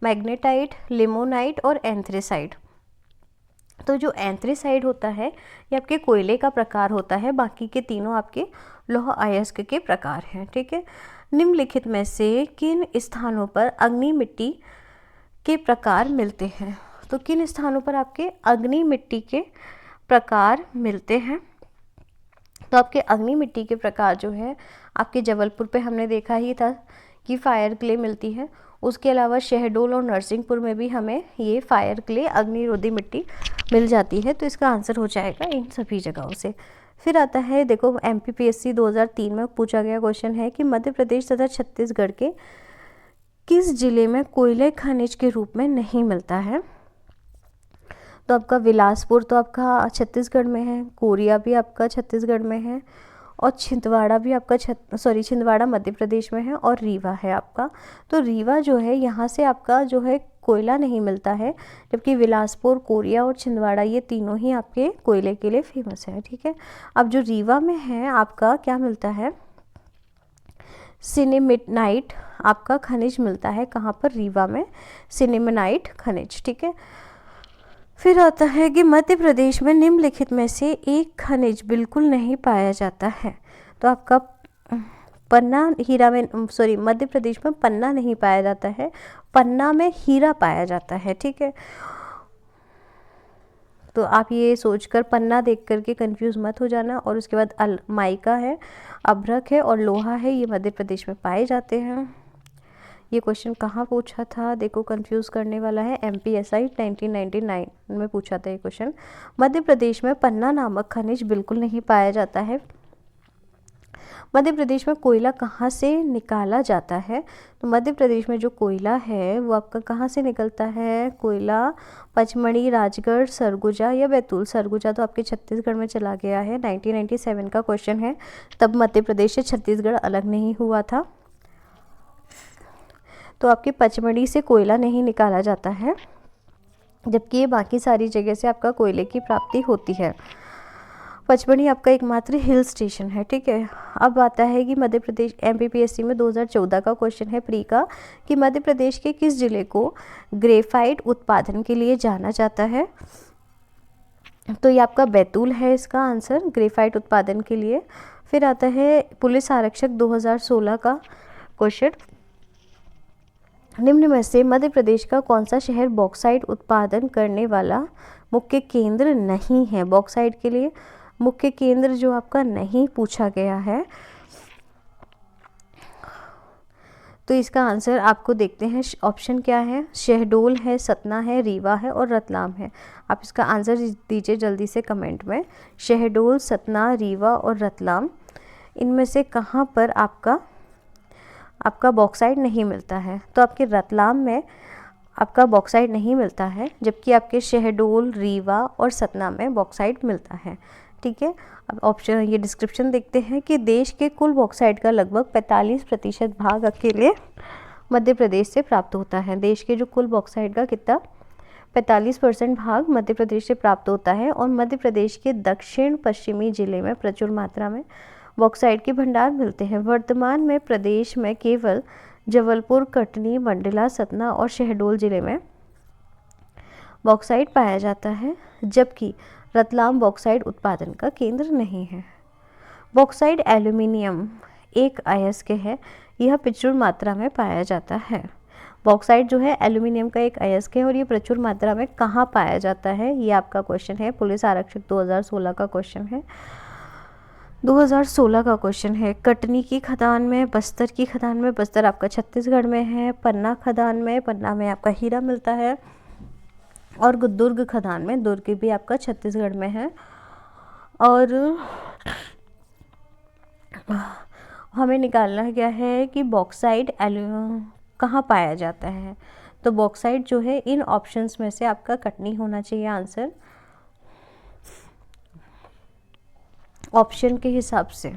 मैग्नेटाइट, लिमोनाइट और एंथ्रेसाइट। तो जो एंथ्रेसाइट होता है ये आपके कोयले का प्रकार होता है, बाकी के तीनों आपके लौह अयस्क के प्रकार हैं। ठीक है, निम्नलिखित में से किन स्थानों पर अग्नि मिट्टी के प्रकार मिलते हैं? तो किन स्थानों पर आपके अग्नि मिट्टी के प्रकार मिलते हैं? तो आपके अग्नि मिट्टी के प्रकार जो है आपके जबलपुर पे हमने देखा ही था कि फायर क्ले मिलती है। उसके अलावा शहडोल और नरसिंहपुर में भी हमें ये फायर क्ले अग्निरोधी मिट्टी मिल जाती है, तो इसका आंसर हो जाएगा इन सभी जगहों से। फिर आता है, देखो एमपीपीएससी 2003 में पूछा गया क्वेश्चन है कि मध्य प्रदेश तथा छत्तीसगढ़ के किस जिले में कोयले खनिज के रूप में नहीं मिलता है? तो आपका बिलासपुर तो आपका छत्तीसगढ़ में है, कोरिया भी आपका छत्तीसगढ़ में है, और छिंदवाड़ा भी आपका छिंदवाड़ा मध्य प्रदेश में है, और रीवा है आपका। तो रीवा जो है यहाँ से आपका जो है कोयला नहीं मिलता है, जबकि बिलासपुर, कोरिया और छिंदवाड़ा ये तीनों ही आपके कोयले के लिए फेमस है। ठीक है, अब जो रीवा में है आपका क्या मिलता है? सिनेमेनाइट आपका खनिज मिलता है। कहाँ पर? रीवा में सिनेमेनाइट खनिज। ठीक है, फिर आता है कि मध्य प्रदेश में निम्नलिखित में से एक खनिज बिल्कुल नहीं पाया जाता है। तो आपका पन्ना हीरा में मध्य प्रदेश में पन्ना नहीं पाया जाता है, पन्ना में हीरा पाया जाता है। ठीक है, तो आप ये सोचकर पन्ना देख करके कंफ्यूज मत हो जाना। और उसके बाद माइका है, अभ्रक है और लोहा है, ये मध्य प्रदेश में पाए जाते हैं। ये क्वेश्चन कहाँ पूछा था? देखो कंफ्यूज करने वाला है, एमपीएसआई 1999 में पूछा था ये क्वेश्चन। मध्य प्रदेश में पन्ना नामक खनिज बिल्कुल नहीं पाया जाता है। मध्य प्रदेश में कोयला कहाँ से निकाला जाता है? तो मध्य प्रदेश में जो कोयला है वो आपका कहाँ से निकलता है? कोयला पचमढ़ी, राजगढ़, सरगुजा या बैतूल। सरगुजा तो आपके छत्तीसगढ़ में चला गया है, 1997 का क्वेश्चन है, तब मध्य प्रदेश से छत्तीसगढ़ अलग नहीं हुआ था। तो आपके पचमढ़ी से कोयला नहीं निकाला जाता है। जबकि ये बाकी सारी जगह से आपका कोयले की प्राप्ति होती है। पचमढ़ी आपका एकमात्र हिल स्टेशन है, ठीक है। अब आता है कि मध्य प्रदेश MPPSC में 2014 का क्वेश्चन है प्री का, कि मध्य प्रदेश के किस जिले को ग्रेफाइट उत्पादन के लिए जाना जाता है। तो ये आपका बैतूल है इसका आंसर, ग्रेफाइट उत्पादन के लिए। फिर आता है पुलिस आरक्षक 2016 का क्वेश्चन, निम्न में से मध्य प्रदेश का कौन सा शहर बॉक्साइट उत्पादन करने वाला मुख्य केंद्र नहीं है। बॉक्साइट के लिए मुख्य केंद्र जो आपका नहीं पूछा गया है, तो इसका आंसर आपको देखते हैं ऑप्शन क्या है। शहडोल है, सतना है, रीवा है और रतलाम है। आप इसका आंसर दीजिए जल्दी से कमेंट में। शहडोल, सतना, रीवा और रतलाम, इनमें से कहाँ पर आपका बॉक्साइट नहीं मिलता है। तो आपके रतलाम में आपका बॉक्साइट नहीं मिलता है, जबकि आपके शहडोल, रीवा और सतना में बॉक्साइट मिलता है, ठीक है। अब ऑप्शन ये डिस्क्रिप्शन देखते हैं कि देश के कुल बॉक्साइट का लगभग 45% भाग अकेले मध्य प्रदेश से प्राप्त होता है। देश के जो कुल बॉक्साइट का कितना 45% भाग मध्य प्रदेश से प्राप्त होता है। और मध्य प्रदेश के दक्षिण पश्चिमी जिले में प्रचुर मात्रा में बॉक्साइट के भंडार मिलते हैं। वर्तमान में प्रदेश में केवल जबलपुर, कटनी, मंडला, सतना और शहडोल जिले में बॉक्साइट पाया जाता है, जबकि रतलाम बॉक्साइट उत्पादन का केंद्र नहीं है। बॉक्साइट एल्यूमिनियम एक अयस्क है, यह प्रचुर मात्रा में पाया जाता है। बॉक्साइट जो है एल्यूमिनियम का एक अयस्क है और ये प्रचुर मात्रा में कहाँ पाया जाता है, ये आपका क्वेश्चन है। पुलिस आरक्षक 2016 का क्वेश्चन है। 2016 का क्वेश्चन है कटनी की खदान में, बस्तर की खदान में, बस्तर आपका छत्तीसगढ़ में है, पन्ना खदान में, पन्ना में आपका हीरा मिलता है, और दुर्ग खदान में, दुर्ग भी आपका छत्तीसगढ़ में है। और हमें निकालना क्या है कि बॉक्साइट कहाँ पाया जाता है। तो बॉक्साइट जो है इन ऑप्शंस में से आपका कटनी होना चाहिए आंसर, ऑप्शन के हिसाब से।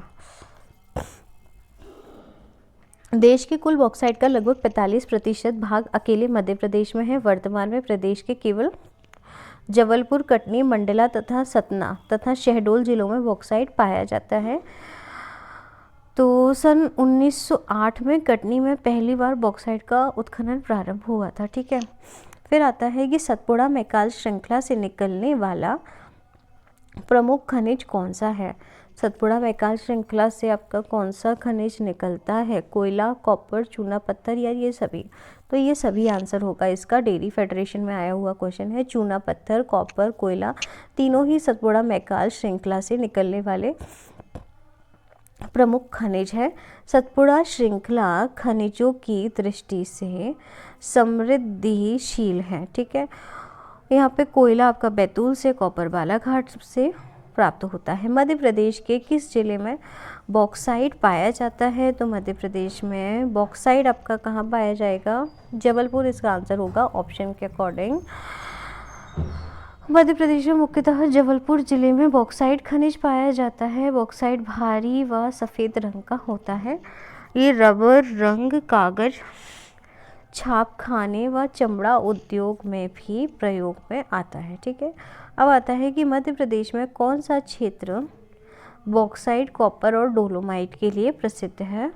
देश के कुल बॉक्साइट का लगभग 45% भाग अकेले मध्य प्रदेश में है। वर्तमान में प्रदेश के केवल जबलपुर, कटनी, मंडला तथा सतना तथा शहडोल जिलों में बॉक्साइट पाया जाता है। तो सन 1908 में कटनी में पहली बार बॉक्साइट का उत्खनन प्रारंभ हुआ था, ठीक है। फिर आता है कि सतपुड़ा मैकाल श्रृंखला से निकलने वाला प्रमुख खनिज कौन सा है। सतपुड़ा मैकाल श्रृंखला से आपका कौन सा खनिज निकलता है। कोयला, कॉपर, चूना पत्थर या ये सभी। तो ये सभी आंसर होगा इसका। डेयरी फेडरेशन में आया हुआ क्वेश्चन है। चूना पत्थर, कॉपर, कोयला तीनों ही सतपुड़ा मैकाल श्रृंखला से निकलने वाले प्रमुख खनिज है। सतपुड़ा श्रृंखला खनिजों की दृष्टि से समृद्धिशील है, ठीक है। यहाँ पे कोयला आपका बैतूल से, कॉपर बालाघाट से प्राप्त होता है। मध्य प्रदेश के किस जिले में बॉक्साइट पाया जाता है। तो मध्य प्रदेश में बॉक्साइट आपका कहाँ पाया जाएगा, जबलपुर इसका आंसर होगा ऑप्शन के अकॉर्डिंग। मध्य प्रदेश में मुख्यतः जबलपुर जिले में बॉक्साइट खनिज पाया जाता है। बॉक्साइट भारी व सफ़ेद रंग का होता है। ये रबर, रंग, कागज, छाप खाने व चमड़ा उद्योग में भी प्रयोग में आता है, ठीक है। अब आता है कि मध्य प्रदेश में कौन सा क्षेत्र बॉक्साइट, कॉपर और डोलोमाइट के लिए प्रसिद्ध है।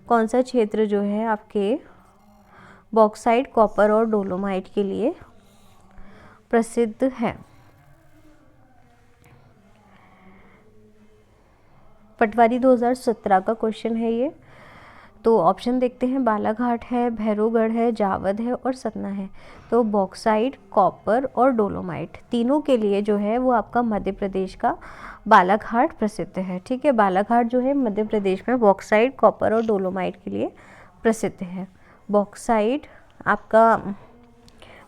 कौन सा क्षेत्र जो है आपके बॉक्साइट, कॉपर और डोलोमाइट के लिए प्रसिद्ध है। पटवारी 2017 का क्वेश्चन है ये। तो ऑप्शन देखते हैं, बालाघाट है, भैरवगढ़ है, जावद है और सतना है। तो बॉक्साइट, कॉपर और डोलोमाइट तीनों के लिए जो है वो आपका मध्य प्रदेश का बालाघाट प्रसिद्ध है, ठीक है। बालाघाट जो है मध्य प्रदेश में बॉक्साइट, कॉपर और डोलोमाइट के लिए प्रसिद्ध है। बॉक्साइट आपका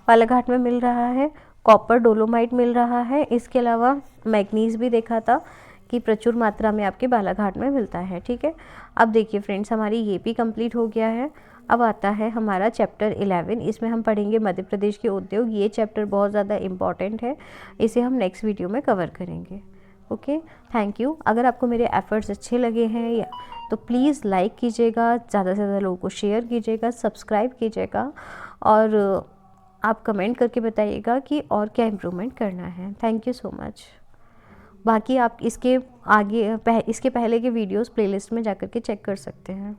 बालाघाट में मिल रहा है, कॉपर, डोलोमाइट मिल रहा है। इसके अलावा मैग्नीज भी देखा था कि प्रचुर मात्रा में आपके बालाघाट में मिलता है, ठीक है। अब देखिए फ्रेंड्स, हमारी ये भी कंप्लीट हो गया है। अब आता है हमारा चैप्टर 11। इसमें हम पढ़ेंगे मध्य प्रदेश के उद्योग। ये चैप्टर बहुत ज़्यादा इम्पॉर्टेंट है, इसे हम नेक्स्ट वीडियो में कवर करेंगे। Okay, thank you. अगर आपको मेरे एफ़र्ट्स अच्छे लगे हैं या तो प्लीज़ लाइक कीजिएगा, ज़्यादा से ज़्यादा लोगों को शेयर कीजिएगा, सब्सक्राइब कीजिएगा और आप कमेंट करके बताइएगा कि और क्या इम्प्रूवमेंट करना है। Thank you so much. बाकी आप इसके आगे इसके पहले के वीडियोस प्लेलिस्ट में जाकर के चेक कर सकते हैं।